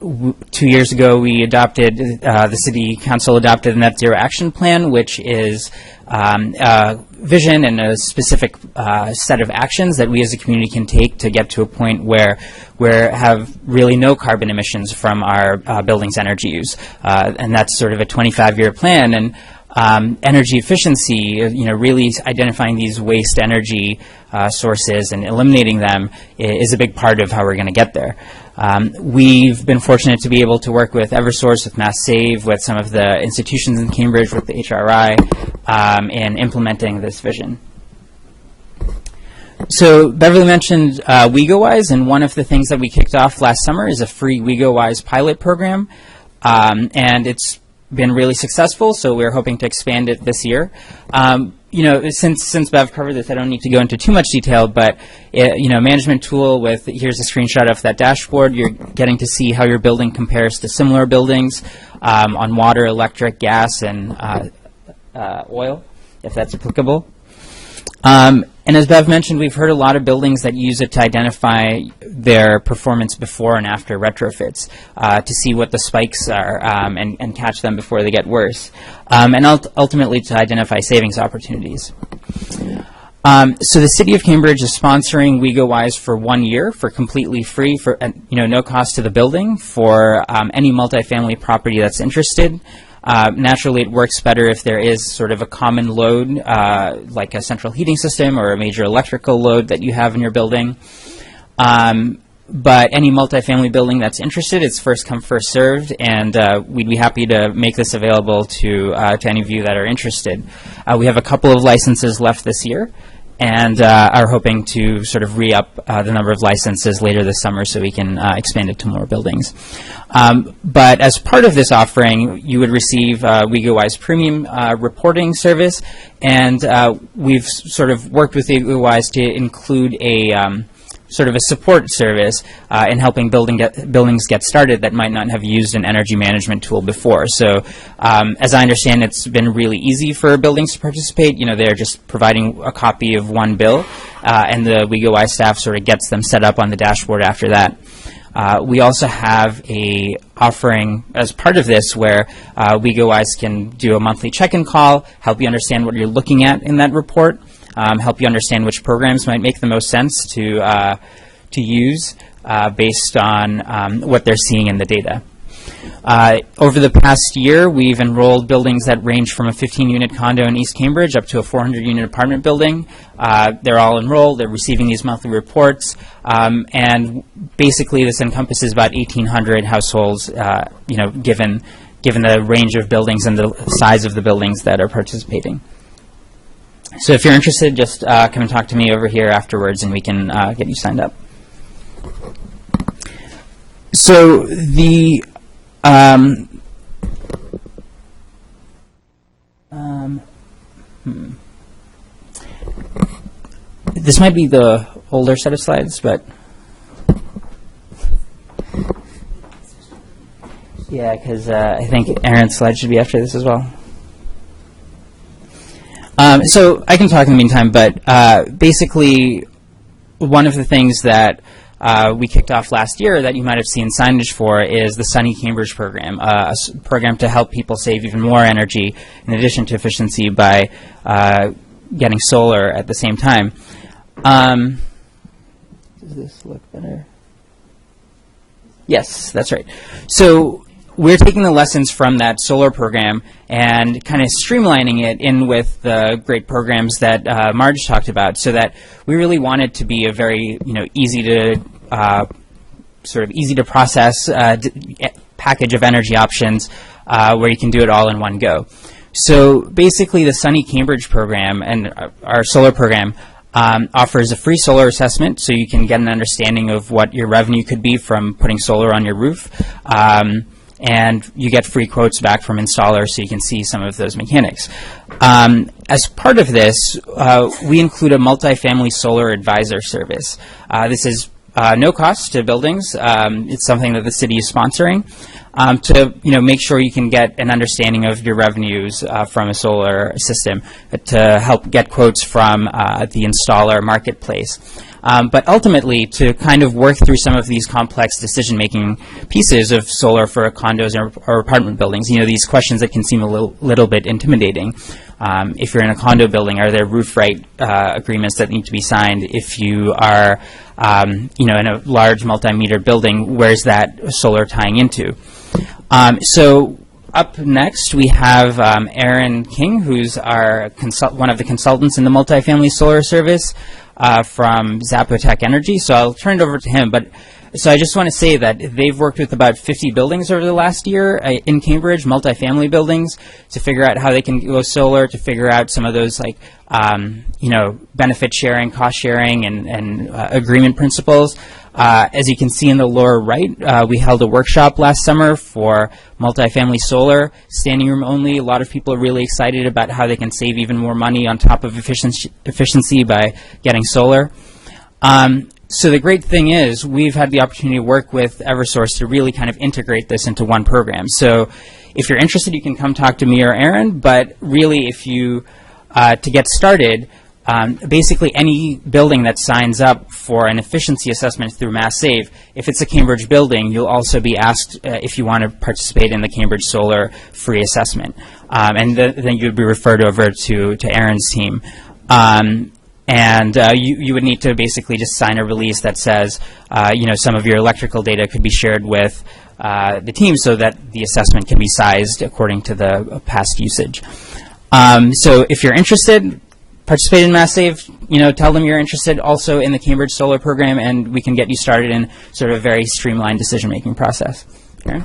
years ago, we adopted, the City Council adopted the Net Zero Action Plan, which is a vision and a specific set of actions that we as a community can take to get to a point where we have really no carbon emissions from our buildings' energy use. And that's sort of a 25-year plan. And energy efficiency, really identifying these waste energy sources and eliminating them is a big part of how we're going to get there. We've been fortunate to be able to work with Eversource, with Mass Save, with some of the institutions in Cambridge, with the HRI, in implementing this vision. So Beverly mentioned WeGoWise, and one of the things that we kicked off last summer is a free WeGoWise pilot program, and it's been really successful, so we're hoping to expand it this year. Since Bev covered this, I don't need to go into too much detail, but management tool with, here's a screenshot of that dashboard. You're getting to see how your building compares to similar buildings on water, electric, gas, and oil, if that's applicable. And as Bev mentioned, we've heard a lot of buildings that use it to identify their performance before and after retrofits, to see what the spikes are and catch them before they get worse, and ultimately to identify savings opportunities. So the City of Cambridge is sponsoring WeGoWise for 1 year for completely free, for no cost to the building, for any multifamily property that's interested. Naturally, it works better if there is sort of a common load, like a central heating system or a major electrical load that you have in your building. But any multifamily building that's interested, it's first come, first served, and we'd be happy to make this available to any of you that are interested. We have a couple of licenses left this year, and are hoping to sort of re-up the number of licenses later this summer so we can expand it to more buildings. But as part of this offering, you would receive WeGoWise Premium reporting service, and we've sort of worked with WeGoWise to include a sort of a support service in helping buildings get started that might not have used an energy management tool before. So as I understand, it's been really easy for buildings to participate. You know, they're just providing a copy of one bill, and the WeGoWise staff sort of gets them set up on the dashboard after that. We also have a offering as part of this where WeGoWise can do a monthly check-in call, help you understand what you're looking at in that report, help you understand which programs might make the most sense to use based on what they're seeing in the data. Over the past year, we've enrolled buildings that range from a 15-unit condo in East Cambridge up to a 400-unit apartment building. They're all enrolled. They're receiving these monthly reports. And basically, this encompasses about 1,800 households, you know, given the range of buildings and the size of the buildings that are participating. So if you're interested, just come and talk to me over here afterwards, and we can get you signed up. So the this might be the older set of slides, but yeah, because I think Aaron's slide should be after this as well. So I can talk in the meantime, but basically one of the things that we kicked off last year that you might have seen signage for is the Sunny Cambridge program, a program to help people save even more energy in addition to efficiency by getting solar at the same time. Does this look better? Yes, that's right. So we're taking the lessons from that solar program and kind of streamlining it in with the great programs that Marge talked about, so that we really want it to be a very, you know, easy to process package of energy options where you can do it all in one go. So basically, the Sunny Cambridge program and our solar program offers a free solar assessment, so you can get an understanding of what your revenue could be from putting solar on your roof. And you get free quotes back from installers so you can see some of those mechanics. As part of this, we include a multifamily solar advisor service. This is no cost to buildings. It's something that the city is sponsoring to, you know, make sure you can get an understanding of your revenues from a solar system, to help get quotes from the installer marketplace. But ultimately, to kind of work through some of these complex decision-making pieces of solar for condos or apartment buildings, you know, these questions that can seem a little bit intimidating. If you're in a condo building, are there roof right agreements that need to be signed? If you are, you know, in a large multi-meter building, where's that solar tying into? So up next, we have Aaron King, who's our one of the consultants in the multifamily solar service from Zapotec Energy. So I'll turn it over to him. But so I just want to say that they've worked with about 50 buildings over the last year in Cambridge, multifamily buildings, to figure out how they can go solar, to figure out some of those, like, you know, benefit sharing, cost sharing, and agreement principles. As you can see in the lower right, we held a workshop last summer for multifamily solar, standing room only. A lot of people are really excited about how they can save even more money on top of efficiency by getting solar. So the great thing is we've had the opportunity to work with Eversource to really kind of integrate this into one program. So if you're interested, you can come talk to me or Aaron, but really if you, to get started, basically any building that signs up for an efficiency assessment through MassSave, if it's a Cambridge building, you'll also be asked if you want to participate in the Cambridge Solar free assessment. And then you'd be referred over to Aaron's team. And you would need to basically just sign a release that says, you know, some of your electrical data could be shared with the team so that the assessment can be sized according to the past usage. So if you're interested, participate in MassSave, you know, tell them you're interested also in the Cambridge Solar program, and we can get you started in sort of a very streamlined decision-making process. Aaron?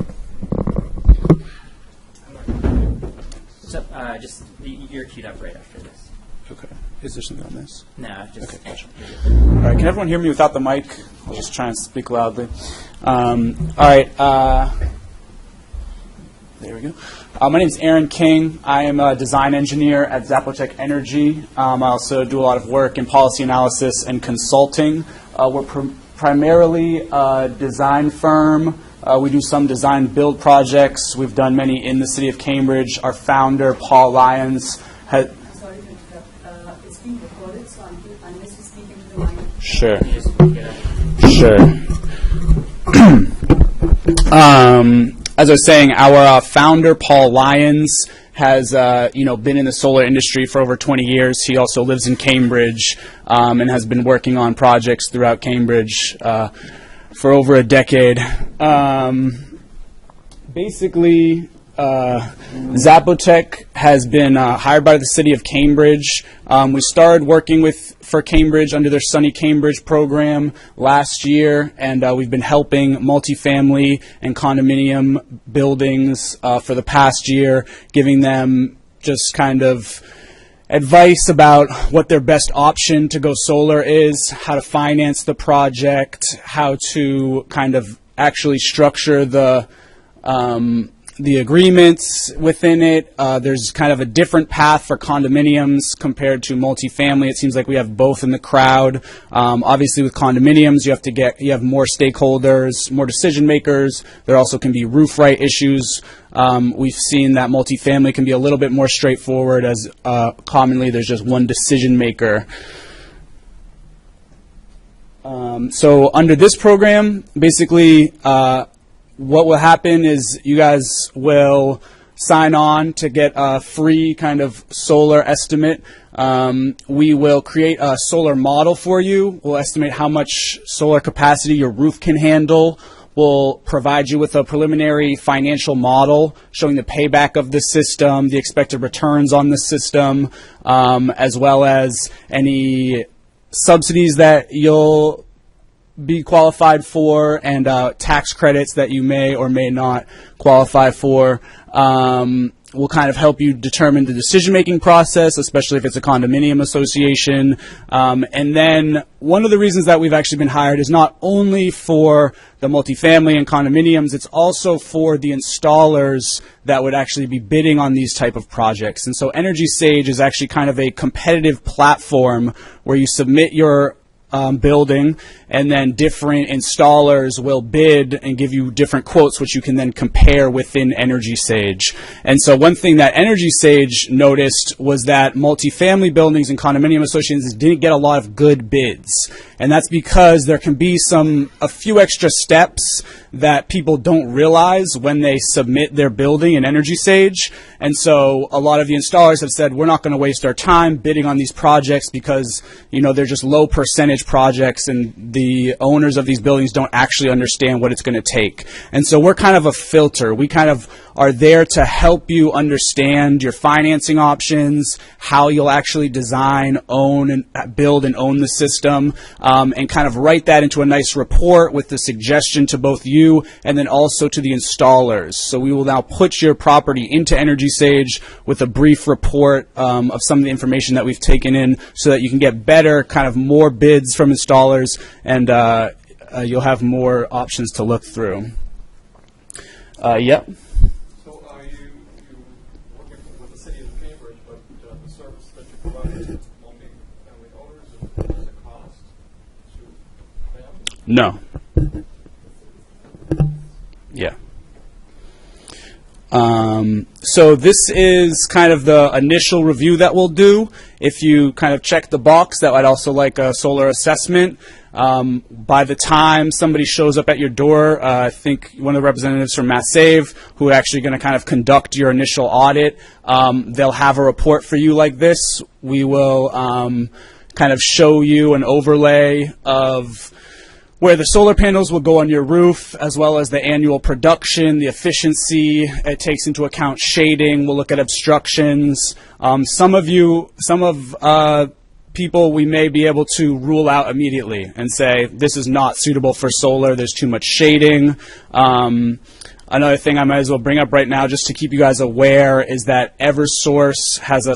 So, just, you're queued up right after this.
Okay.
Is there something on this?
No, just
Okay, gotcha. All right, can everyone hear me without the mic? I'll just try and speak loudly. All right, there we go. My name is Aaron King. I am a design engineer at Zapotec Energy. I also do a lot of work in policy analysis and consulting. We're primarily a design firm. We do some design build projects. We've done many in the city of Cambridge. Our founder, Paul Lyons, has...
Sorry to interrupt. It's being recorded, so unless you speak into the mic.
Sure. As I was saying, our founder, Paul Lyons, has been in the solar industry for over 20 years. He also lives in Cambridge and has been working on projects throughout Cambridge for over a decade. Basically, Zapotec has been hired by the city of Cambridge. We started working for Cambridge under their Sunny Cambridge program last year, and we've been helping multifamily and condominium buildings for the past year, giving them just kind of advice about what their best option to go solar is, how to finance the project, how to kind of actually structure the agreements within it. There's kind of a different path for condominiums compared to multifamily. It seems like we have both in the crowd. Obviously, with condominiums, you have more stakeholders, more decision makers. There also can be roof right issues. We've seen that multifamily can be a little bit more straightforward, as commonly there's just one decision maker. So under this program, basically, what will happen is you guys will sign on to get a free kind of solar estimate. We will create a solar model for you. We'll estimate how much solar capacity your roof can handle. We'll provide you with a preliminary financial model showing the payback of the system, the expected returns on the system, as well as any subsidies that you'll be qualified for, and tax credits that you may or may not qualify for. We'll kind of help you determine the decision-making process, especially if it's a condominium association. And then one of the reasons that we've actually been hired is not only for the multifamily and condominiums, it's also for the installers that would actually be bidding on these type of projects. And so Energy Sage is actually kind of a competitive platform where you submit your building, and then different installers will bid and give you different quotes, which you can then compare within Energy Sage. And so one thing that Energy Sage noticed was that multifamily buildings and condominium associations didn't get a lot of good bids. And that's because there can be a few extra steps that people don't realize when they submit their building in Energy Sage. And so a lot of the installers have said, we're not going to waste our time bidding on these projects because, they're just low percentage projects and the owners of these buildings don't actually understand what it's going to take. And so we're kind of a filter. We kind of are there to help you understand your financing options, how you'll actually design, own, and build and own the system, and kind of write that into a nice report with the suggestion to both you and then also to the installers. So we will now put your property into Energy Sage with a brief report of some of the information that we've taken in so that you can get better, kind of more bids from installers, and you'll have more options to look through. Yep.
So you working with the city of Cambridge, but the service that you provide to multi-family owners, does it cost to them?
No. Yeah. So this is kind of the initial review that we'll do. If you kind of check the box that I'd also like a solar assessment, by the time somebody shows up at your door, I think one of the representatives from MassSave, who are actually going to kind of conduct your initial audit, they'll have a report for you like this. We will kind of show you an overlay of where the solar panels will go on your roof, as well as the annual production, the efficiency. It takes into account shading. We'll look at obstructions. Some of people we may be able to rule out immediately and say, this is not suitable for solar. There's too much shading. Another thing I might as well bring up right now, just to keep you guys aware, is that Eversource has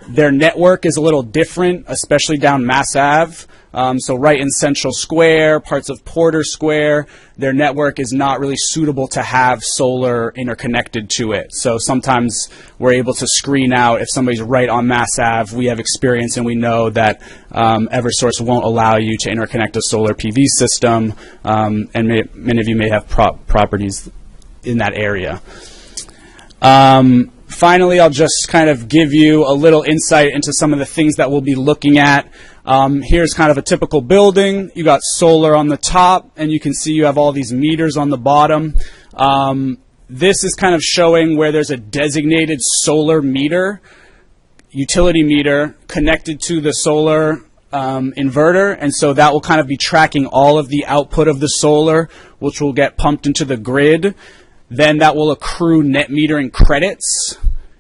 Their network is a little different, especially down Mass Ave. So right in Central Square, parts of Porter Square, their network is not really suitable to have solar interconnected to it. So sometimes we're able to screen out if somebody's right on Mass Ave. We have experience and we know that Eversource won't allow you to interconnect a solar PV system, and many of you may have properties in that area. Finally, I'll just kind of give you a little insight into some of the things that we'll be looking at. Here's kind of a typical building. You got solar on the top, and you can see you have all these meters on the bottom. This is kind of showing where there's a designated solar meter, utility meter, connected to the solar inverter, and so that will kind of be tracking all of the output of the solar, which will get pumped into the grid. Then that will accrue net metering credits.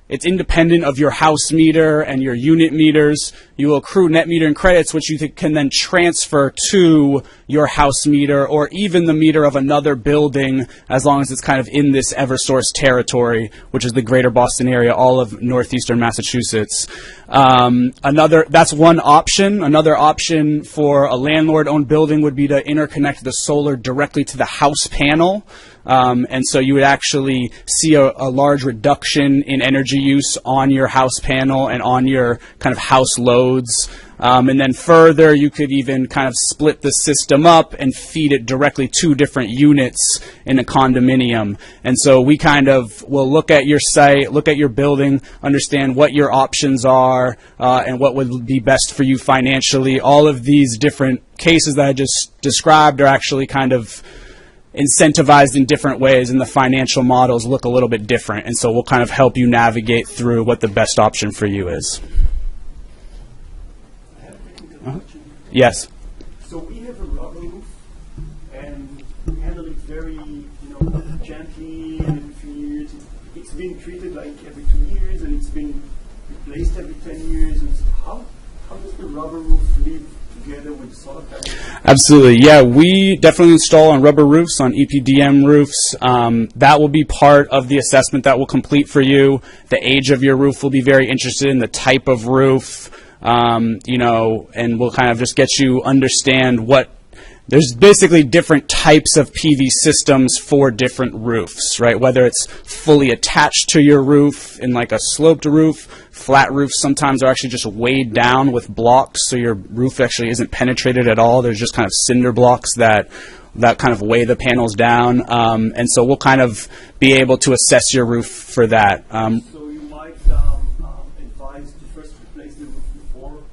It's independent of your house meter and your unit meters. You will accrue net metering credits, which you can then transfer to your house meter or even the meter of another building, as long as it's kind of in this Eversource territory, which is the greater Boston area, all of northeastern Massachusetts. That's one option. Another option for a landlord-owned building would be to interconnect the solar directly to the house panel. And so you would actually see a large reduction in energy use on your house panel and on your kind of house loads. And then further, you could even kind of split the system up and feed it directly to different units in a condominium. And so we kind of will look at your site, look at your building, understand what your options are, and what would be best for you financially. All of these different cases that I just described are actually kind of incentivized in different ways, and the financial models look a little bit different. And so we'll kind of help you navigate through what the best option for you is. Yes.
So we have a rubber roof, and we handle it very, gently. And every few years, it's been treated like every 2 years, and it's been replaced every 10 years. And so how does the rubber roof live together with the solar panels?
Absolutely, yeah. We definitely install on rubber roofs, on EPDM roofs. That will be part of the assessment that we'll complete for you. The age of your roof will be very interested in the type of roof. And we'll kind of just get you understand there's basically different types of PV systems for different roofs, right? Whether it's fully attached to your roof in like a sloped roof, flat roofs sometimes are actually just weighed down with blocks, so your roof actually isn't penetrated at all. There's just kind of cinder blocks that kind of weigh the panels down. And so we'll kind of be able to assess your roof for that.
So you might advise to first replace the roof before?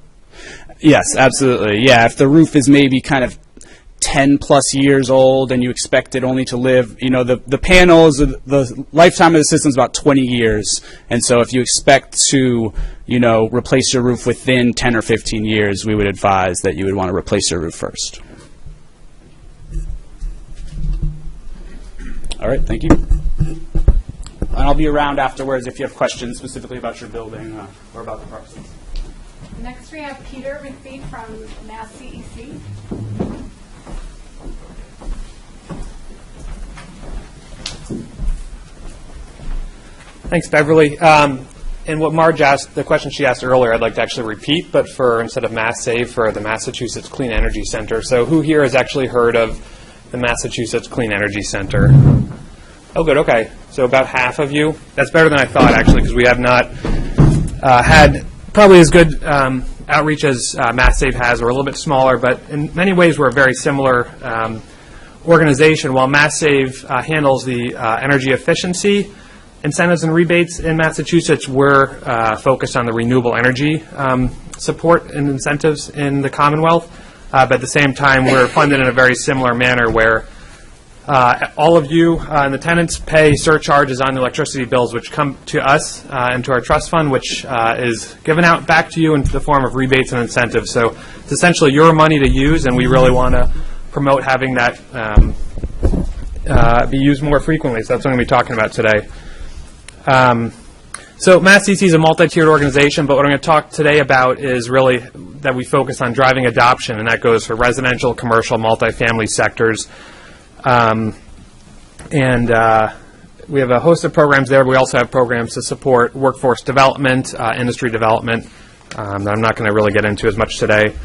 Yes, absolutely. Yeah, if the roof is maybe kind of 10 plus years old and you expect it only to live, the panels, the lifetime of the system is about 20 years. And so if you expect to, replace your roof within 10 or 15 years, we would advise that you would want to replace your roof first. All right, thank you. And I'll be around afterwards if you have questions specifically about your building or about the process.
Next we have Peter McPhee from Mass CEC.
Thanks, Beverly. And what Marge asked, the question she asked earlier, I'd like to actually repeat, but instead of Mass Save, for the Massachusetts Clean Energy Center. So who here has actually heard of the Massachusetts Clean Energy Center? Oh, good, okay. So about half of you. That's better than I thought, actually, because we have not had probably as good outreach as Mass Save has. We're a little bit smaller, but in many ways we're a very similar organization. While Mass Save handles the energy efficiency incentives and rebates in Massachusetts, we're focused on the renewable energy support and incentives in the Commonwealth. But at the same time, we're funded in a very similar manner where all of you and the tenants pay surcharges on the electricity bills, which come to us and to our trust fund, which is given out back to you in the form of rebates and incentives. So it's essentially your money to use, and we really want to promote having that be used more frequently. So that's what I'm going to be talking about today. So Mass CEC is a multi-tiered organization, but what I'm going to talk today about is really that we focus on driving adoption, and that goes for residential, commercial, multifamily sectors. And we have a host of programs there, but we also have programs to support workforce development, industry development, that I'm not going to really get into as much today.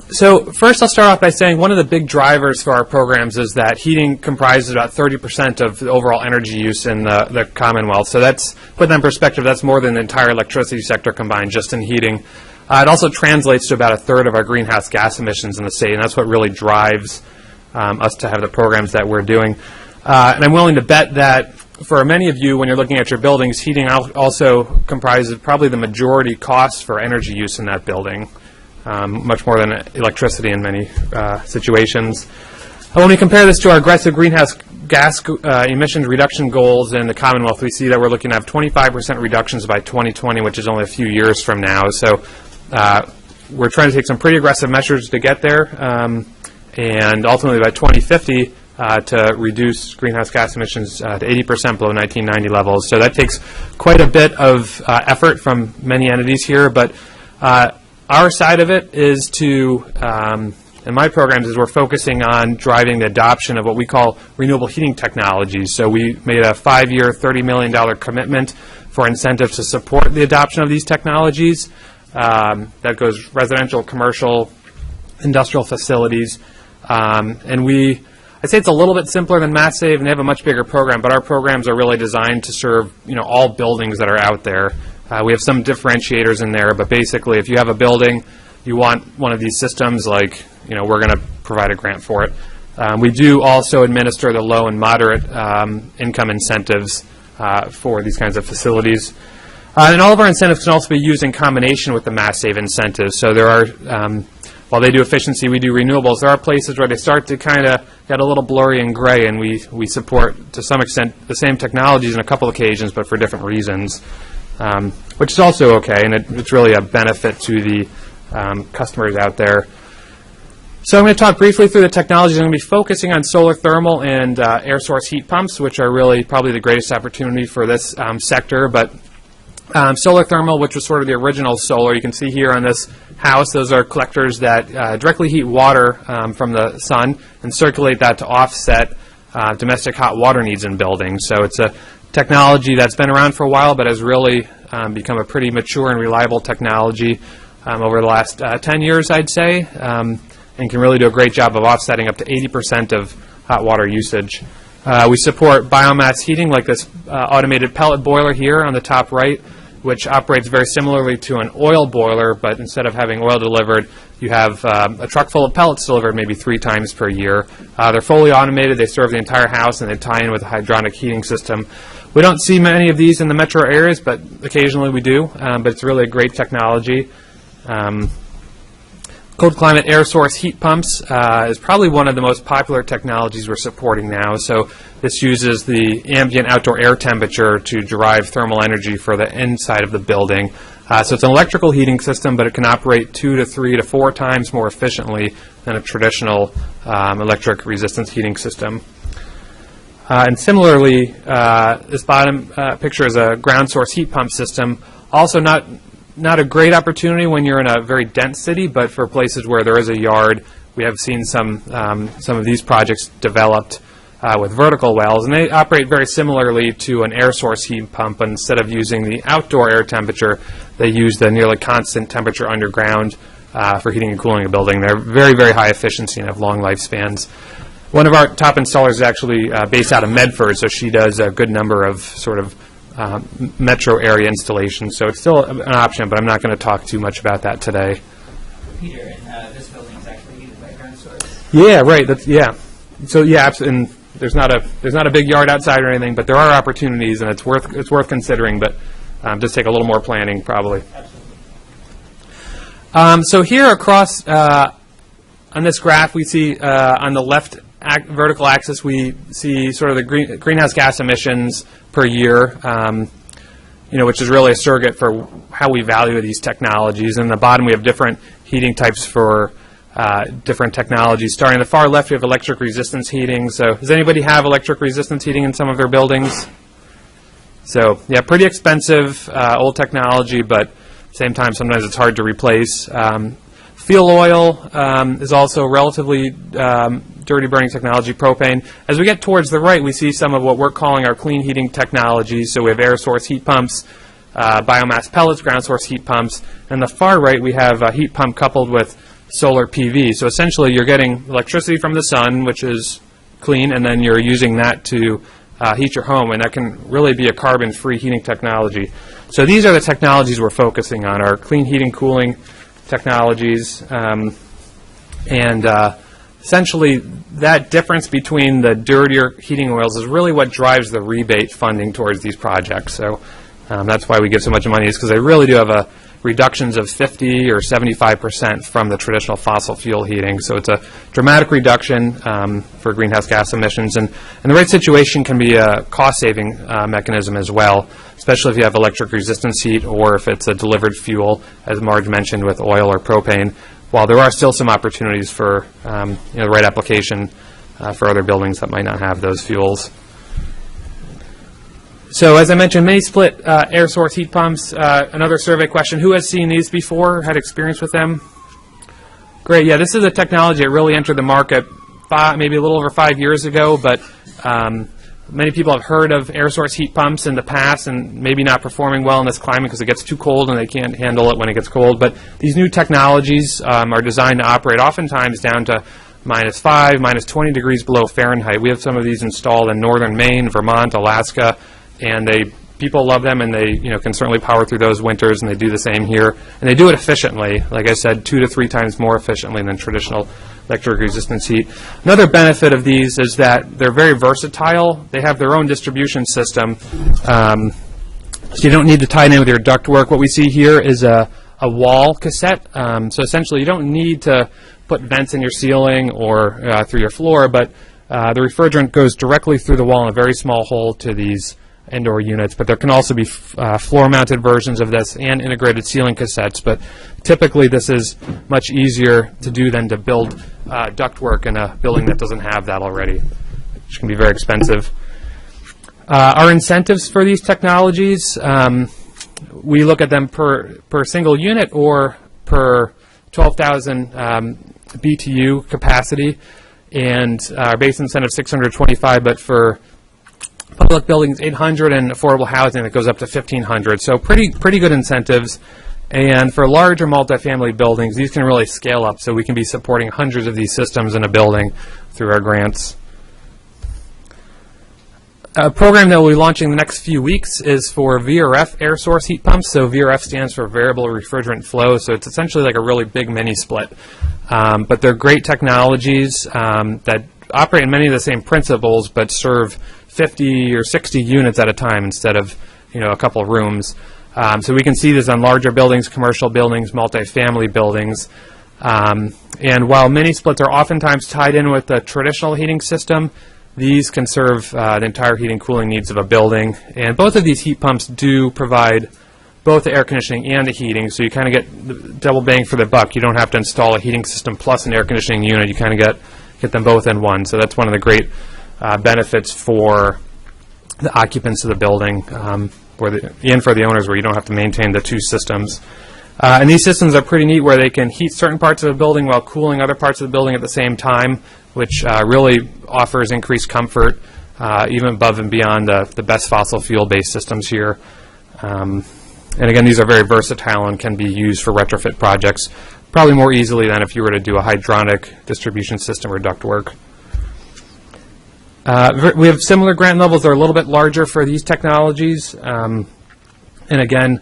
So first I'll start off by saying one of the big drivers for our programs is that heating comprises about 30% of the overall energy use in the Commonwealth. So that's, put that in perspective, that's more than the entire electricity sector combined just in heating. It also translates to about a third of our greenhouse gas emissions in the state, and that's what really drives us to have the programs that we're doing. And I'm willing to bet that for many of you, when you're looking at your buildings, heating also comprises probably the majority cost for energy use in that building. Much more than electricity in many situations. When we compare this to our aggressive greenhouse gas emissions reduction goals in the Commonwealth, we see that we're looking to have 25% reductions by 2020, which is only a few years from now. So we're trying to take some pretty aggressive measures to get there, and ultimately by 2050 to reduce greenhouse gas emissions to 80% below 1990 levels. So that takes quite a bit of effort from many entities here, but our side of it is to, in my programs, is we're focusing on driving the adoption of what we call renewable heating technologies. So we made a 5-year, $30 million commitment for incentives to support the adoption of these technologies. That goes residential, commercial, industrial facilities. And I'd say it's a little bit simpler than Mass Save, and they have a much bigger program, but our programs are really designed to serve, all buildings that are out there. We have some differentiators in there, but basically if you have a building, you want one of these systems, like, we're going to provide a grant for it. We do also administer the low and moderate income incentives for these kinds of facilities. And all of our incentives can also be used in combination with the Mass Save incentives. So there are, while they do efficiency, we do renewables. There are places where they start to kind of get a little blurry and gray, and we support, to some extent, the same technologies on a couple occasions, but for different reasons. Which is also okay, and it's really a benefit to the customers out there. So I'm going to talk briefly through the technologies. I'm going to be focusing on solar thermal and air source heat pumps, which are really probably the greatest opportunity for this sector. But solar thermal, which was sort of the original solar, you can see here on this house, those are collectors that directly heat water from the sun and circulate that to offset domestic hot water needs in buildings. So it's a technology that's been around for a while, but has really become a pretty mature and reliable technology over the last 10 years, I'd say, and can really do a great job of offsetting up to 80% of hot water usage. We support biomass heating, like this automated pellet boiler here on the top right, which operates very similarly to an oil boiler, but instead of having oil delivered, you have a truck full of pellets delivered maybe 3 times per year. They're fully automated. They serve the entire house, and they tie in with a hydronic heating system. We don't see many of these in the metro areas, but occasionally we do. But it's really a great technology. Cold climate air source heat pumps is probably one of the most popular technologies we're supporting now. So this uses the ambient outdoor air temperature to derive thermal energy for the inside of the building. So it's an electrical heating system, but it can operate 2 to 3 to 4 times more efficiently than a traditional electric resistance heating system. And similarly, this bottom picture is a ground source heat pump system. Also not a great opportunity when you're in a very dense city, but for places where there is a yard, we have seen some of these projects developed with vertical wells, and they operate very similarly to an air source heat pump. But instead of using the outdoor air temperature, they use the nearly constant temperature underground for heating and cooling a building. They're very, very high efficiency and have long lifespans. One of our top installers is actually based out of Medford, so she does a good number of sort of metro area installations. So it's still an option, but I'm not going to talk too much about that today.
Peter, and this building is actually heated by ground source.
Yeah, right. So yeah, and there's not a big yard outside or anything, but there are opportunities, and it's worth considering. But just take a little more planning, probably. So here across on this graph, we see on the left vertical axis, we see sort of the greenhouse gas emissions per year, which is really a surrogate for how we value these technologies. And in the bottom, we have different heating types for different technologies. Starting on the far left, we have electric resistance heating. So does anybody have electric resistance heating in some of their buildings? So yeah, pretty expensive, old technology, but at the same time, sometimes it's hard to replace. Fuel oil is also relatively dirty burning technology, propane. As we get towards the right, we see some of what we're calling our clean heating technologies. So we have air source heat pumps, biomass pellets, ground source heat pumps. And the far right, we have a heat pump coupled with solar PV. So essentially, you're getting electricity from the sun, which is clean, and then you're using that to heat your home, and that can really be a carbon-free heating technology. So these are the technologies we're focusing on, our clean heating, cooling technologies, essentially that difference between the dirtier heating oils is really what drives the rebate funding towards these projects. So that's why we give so much money, is because they really do have reductions of 50 or 75% from the traditional fossil fuel heating. So it's a dramatic reduction for greenhouse gas emissions. And the right situation can be a cost-saving mechanism as well, especially if you have electric resistance heat or if it's a delivered fuel, as Marge mentioned, with oil or propane. While there are still some opportunities for the right application for other buildings that might not have those fuels. So as I mentioned, mini-split air source heat pumps, another survey question. Who has seen these before, had experience with them? Great, yeah, this is a technology that really entered the market maybe a little over 5 years ago, but many people have heard of air source heat pumps in the past and maybe not performing well in this climate because it gets too cold and they can't handle it when it gets cold. But these new technologies are designed to operate oftentimes down to -5, -20 degrees below Fahrenheit. We have some of these installed in northern Maine, Vermont, Alaska, and people love them, and they can certainly power through those winters, and they do the same here. And they do it efficiently, like I said, 2 to 3 times more efficiently than traditional electric resistance heat. Another benefit of these is that they're very versatile. They have their own distribution system, so you don't need to tie it in with your ductwork. What we see here is a wall cassette. So essentially, you don't need to put vents in your ceiling or through your floor, but the refrigerant goes directly through the wall in a very small hole to these indoor units. But there can also be floor-mounted versions of this and integrated ceiling cassettes. But typically, this is much easier to do than to build ductwork in a building that doesn't have that already, which can be very expensive. Our incentives for these technologies, we look at them per single unit or per 12,000 BTU capacity, and our base incentive is $625, but for public buildings, $800, and affordable housing that goes up to $1,500. So pretty good incentives. And for larger multifamily buildings, these can really scale up. So we can be supporting hundreds of these systems in a building through our grants. A program that we'll be launching the next few weeks is for VRF air source heat pumps. So VRF stands for variable refrigerant flow. So it's essentially like a really big mini split. But they're great technologies that operate in many of the same principles, but serve 50 or 60 units at a time instead of a couple of rooms. So we can see this on larger buildings, commercial buildings, multifamily buildings. And while mini splits are oftentimes tied in with the traditional heating system, these can serve the entire heating cooling needs of a building. And both of these heat pumps do provide both the air conditioning and the heating, so you kind of get double bang for the buck. You don't have to install a heating system plus an air conditioning unit. You kind of get them both in one. So that's one of the great benefits for the occupants of the building, and for the owners, where you don't have to maintain the two systems. And these systems are pretty neat, where they can heat certain parts of the building while cooling other parts of the building at the same time, which really offers increased comfort, even above and beyond the best fossil fuel-based systems here. And again, these are very versatile and can be used for retrofit projects, probably more easily than if you were to do a hydronic distribution system or ductwork. We have similar grant levels. They're a little bit larger for these technologies. And again,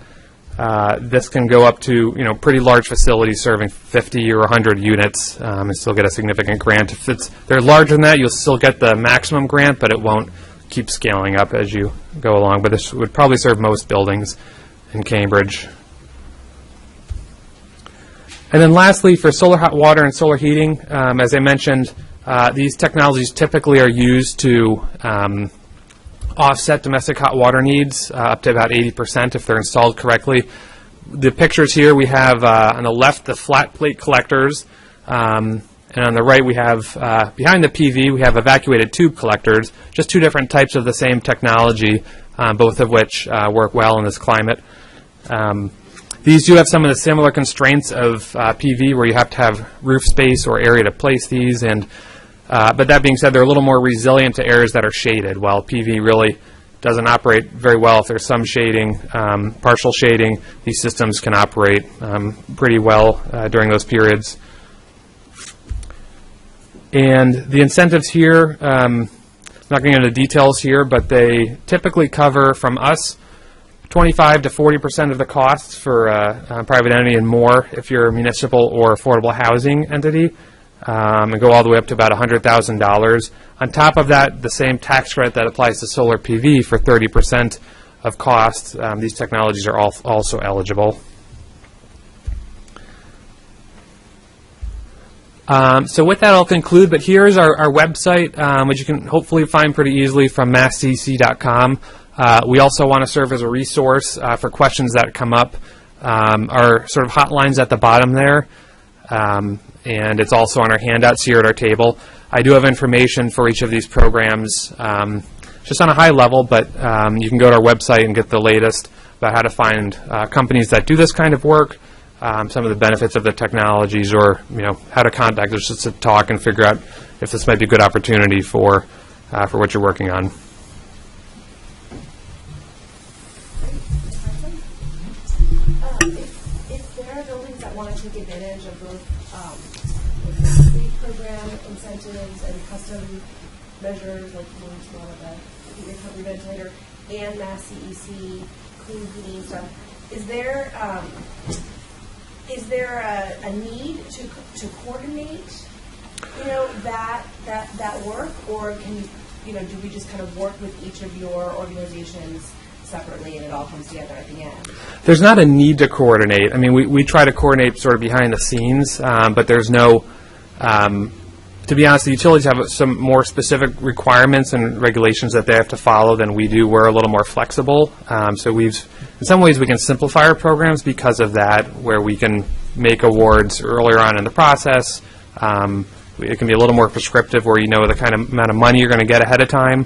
this can go up to pretty large facilities serving 50 or 100 units and still get a significant grant. If they're larger than that, you'll still get the maximum grant, but it won't keep scaling up as you go along. But this would probably serve most buildings in Cambridge. And then lastly, for solar hot water and solar heating, as I mentioned, these technologies typically are used to offset domestic hot water needs up to about 80% if they're installed correctly. The pictures here, we have on the left the flat plate collectors, and on the right we have, behind the PV, we have evacuated tube collectors, just two different types of the same technology, both of which work well in this climate. These do have some of the similar constraints of PV, where you have to have roof space or area to place these, and but that being said, they're a little more resilient to areas that are shaded, while PV really doesn't operate very well if there's some shading, partial shading. These systems can operate pretty well during those periods. And the incentives here, I'm not going into details here, but they typically cover from us 25 to 40% of the costs for a private entity and more if you're a municipal or affordable housing entity, and go all the way up to about $100,000. On top of that, the same tax credit that applies to solar PV for 30% of costs, these technologies are also eligible. So with that, I'll conclude, but here's our website, which you can hopefully find pretty easily from masscc.com. We also want to serve as a resource for questions that come up. Our sort of hotlines at the bottom there, and it's also on our handouts here at our table. I do have information for each of these programs, just on a high level, but you can go to our website and get the latest about how to find companies that do this kind of work, some of the benefits of the technologies, or how to contact us just to talk and figure out if this might be a good opportunity for what you're working on.
If there are buildings that want to take advantage of both the LEED program incentives and custom measures like the heat recovery ventilator and Mass CEC clean heating stuff, is there a need to coordinate, that work, or can do we just kind of work with each of your organizations separately and it all comes together at the end?
There's not a need to coordinate. I mean, we try to coordinate sort of behind the scenes, but there's no. To be honest, the utilities have some more specific requirements and regulations that they have to follow than we do. We're a little more flexible. So in some ways, we can simplify our programs because of that, where we can make awards earlier on in the process. It can be a little more prescriptive, where you know the kind of amount of money you're going to get ahead of time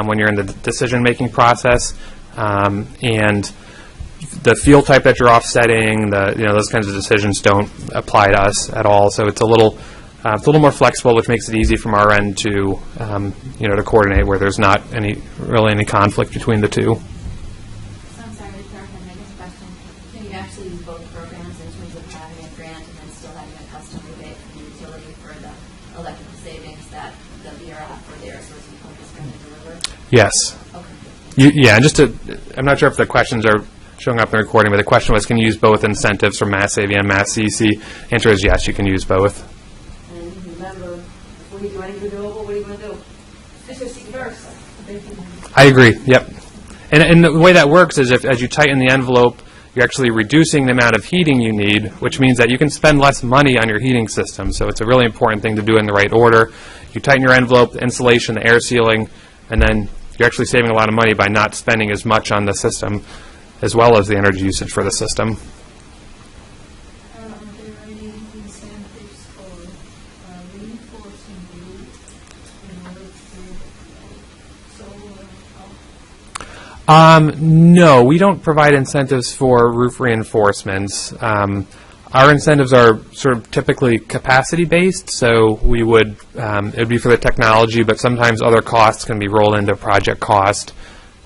when you're in the decision-making process, and the fuel type that you're offsetting. Those kinds of decisions don't apply to us at all. So it's a little more flexible, which makes it easy from our end to to coordinate where there's not really any conflict between the two.
So I'm sorry to clarify Megan's question. Can you actually use both programs in terms of having a grant and then still having a custom rebate from the utility for the electrical savings that the VRF or the air source utility is going to deliver?
Yes.
Okay.
And I'm not sure if the questions are showing up in the recording, but the question was, can you use both incentives from Mass AV and Mass CEC? Answer is yes, you can use both.
Remember, before you do any renewable, what are you going to do? Efficiency first.
I agree. Yep. And the way that works is as you tighten the envelope, you're actually reducing the amount of heating you need, which means that you can spend less money on your heating system. So it's a really important thing to do in the right order. You tighten your envelope, the insulation, the air sealing, and then you're actually saving a lot of money by not spending as much on the system, as well as the energy usage for the system.
Are there any incentives for reinforcing roof in order to solar?
No, we don't provide incentives for roof reinforcements. Our incentives are sort of typically capacity-based, so we would, it would be for the technology, but sometimes other costs can be rolled into project cost.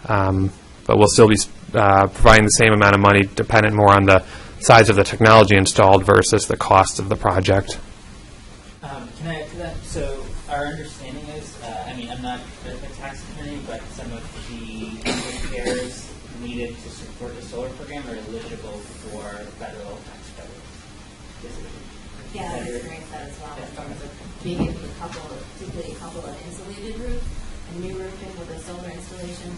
But we'll still be providing the same amount of money, dependent more on the size of the technology installed versus the cost of the project.
Can I add to that? So our understanding is, I'm not a tax attorney, but some of the repairs needed to support the solar program are eligible for federal tax credit.
Yeah, I've experienced that as well. In terms of being able to particularly couple an insulated roof, a new roofing with a solar installation,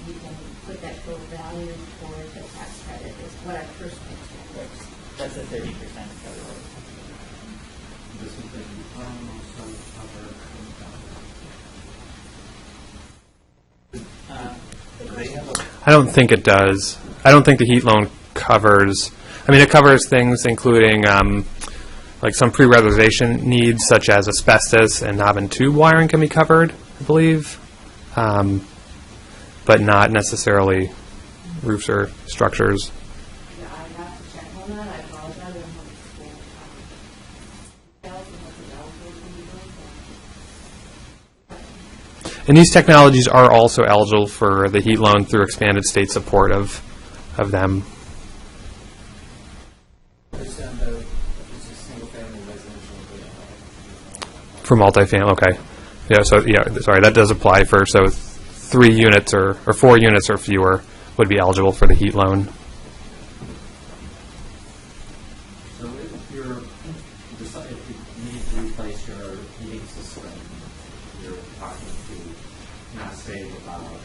you can put that full value toward the tax credit is what I've personally experienced.
That's a 30% federal.
I don't think it does. I don't think the heat loan covers. It covers things including like some pre-weatherization needs, such as asbestos and knob and tube wiring can be covered, I believe, but not necessarily roofs or structures.
Yeah, I have to check on that. I apologize. I don't have
And these technologies are also eligible for the heat loan through expanded state support of them. For multifamily, okay. Yeah, so, yeah, sorry, that does apply for, so 3 units or 4 units or fewer would be eligible for the heat loan.
So if you need to replace your heating system, you're talking to not save about boiler,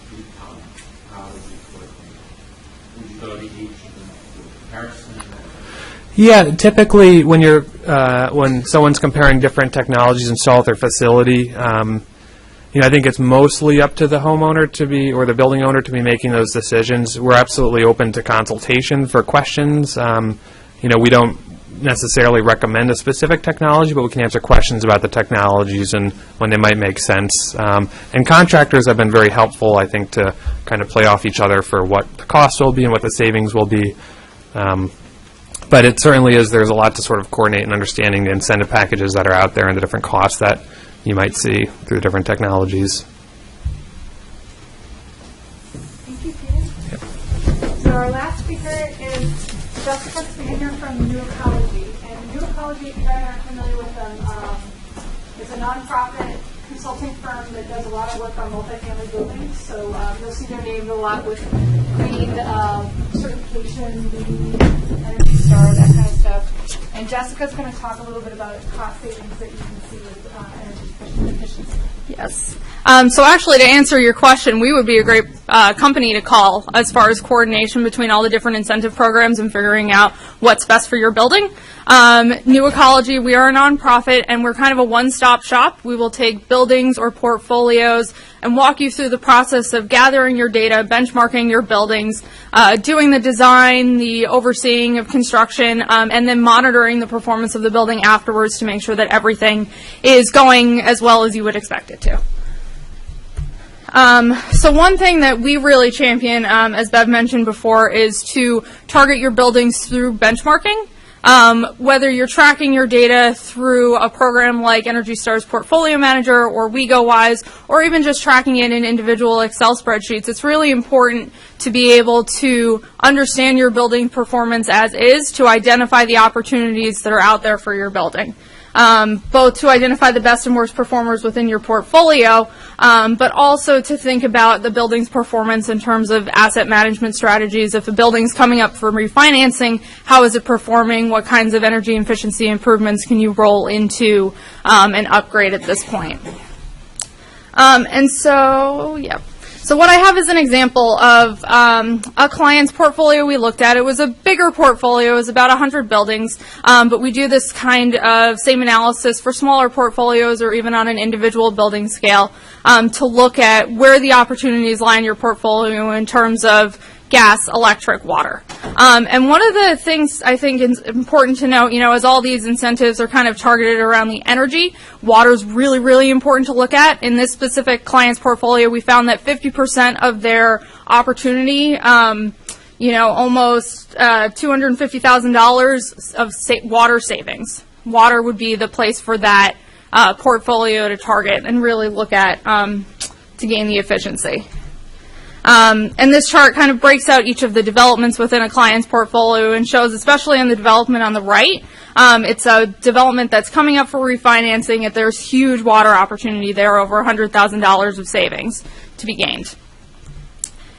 heat pump. How would you go to each comparison?
Yeah, typically when you're when someone's comparing different technologies installed at their facility, I think it's mostly up to the homeowner to be, or the building owner to be making those decisions. We're absolutely open to consultation for questions. We don't necessarily recommend a specific technology, but we can answer questions about the technologies and when they might make sense. And contractors have been very helpful, I think, to kind of play off each other for what the cost will be and what the savings will be. But it certainly is, there's a lot to sort of coordinate and understanding the incentive packages that are out there and the different costs that you might see through the different technologies.
Thank you, Peter. So our last speaker is Jessica Spanier from New Ecology. And New Ecology, if you guys aren't familiar with them, is a nonprofit consulting firm that does a lot of work on multifamily buildings. So you'll see their name a lot with green certification, Energy Star, that kind of stuff. And Jessica's going to talk a little bit about cost savings that you can see with energy efficiency.
Yes. So actually, to answer your question, we would be a great company to call as far as coordination between all the different incentive programs and figuring out what's best for your building. New Ecology, we are a nonprofit, and we're kind of a one-stop shop. We will take buildings or portfolios and walk you through the process of gathering your data, benchmarking your buildings, doing the design, the overseeing of construction, and then monitoring the performance of the building afterwards to make sure that everything is going as well as you would expect it to. So one thing that we really champion, as Bev mentioned before, is to target your buildings through benchmarking. Whether you're tracking your data through a program like Energy Star's Portfolio Manager or WeGoWise, or even just tracking it in individual Excel spreadsheets, it's really important to be able to understand your building performance as is, to identify the opportunities that are out there for your building. Both to identify the best and worst performers within your portfolio, but also to think about the building's performance in terms of asset management strategies. If a building's coming up for refinancing, how is it performing? What kinds of energy efficiency improvements can you roll into an upgrade at this point? So what I have is an example of a client's portfolio we looked at. It was a bigger portfolio. It was about 100 buildings, but we do this kind of same analysis for smaller portfolios or even on an individual building scale to look at where the opportunities lie in your portfolio in terms of gas, electric, water. And one of the things I think is important to note, as all these incentives are kind of targeted around the energy, water is really, really important to look at. In this specific client's portfolio, we found that 50% of their opportunity, almost $250,000 of water savings. Water would be the place for that portfolio to target and really look at to gain the efficiency. And this chart kind of breaks out each of the developments within a client's portfolio and shows, especially on the development on the right, it's a development that's coming up for refinancing. There's huge water opportunity there, over $100,000 of savings to be gained.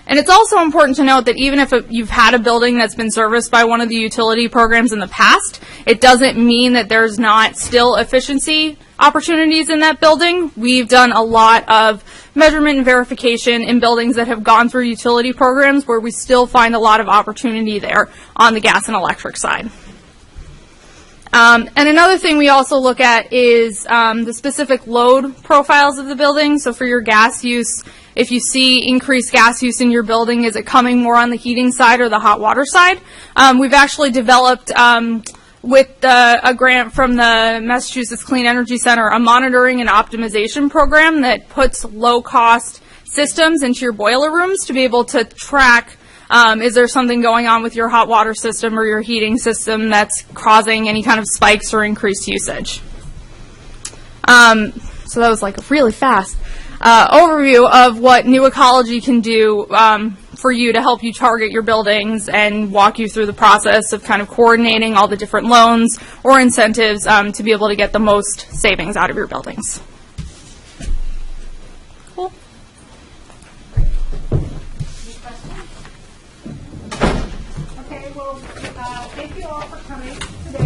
And it's also important to note that even if you've had a building that's been serviced by one of the utility programs in the past, it doesn't mean that there's not still efficiency opportunities in that building. We've done a lot of measurement and verification in buildings that have gone through utility programs where we still find a lot of opportunity there on the gas and electric side. And another thing we also look at is the specific load profiles of the building. So for your gas use, if you see increased gas use in your building, is it coming more on the heating side or the hot water side? We've actually developed with a grant from the Massachusetts Clean Energy Center, a monitoring and optimization program that puts low-cost systems into your boiler rooms to be able to track Is there something going on with your hot water system or your heating system that's causing any kind of spikes or increased usage? So that was like a really fast overview of what New Ecology can do for you to help you target your buildings and walk you through the process of kind of coordinating all the different loans or incentives to be able to get the most savings out of your buildings. Cool.
Okay, well, thank you all for coming today.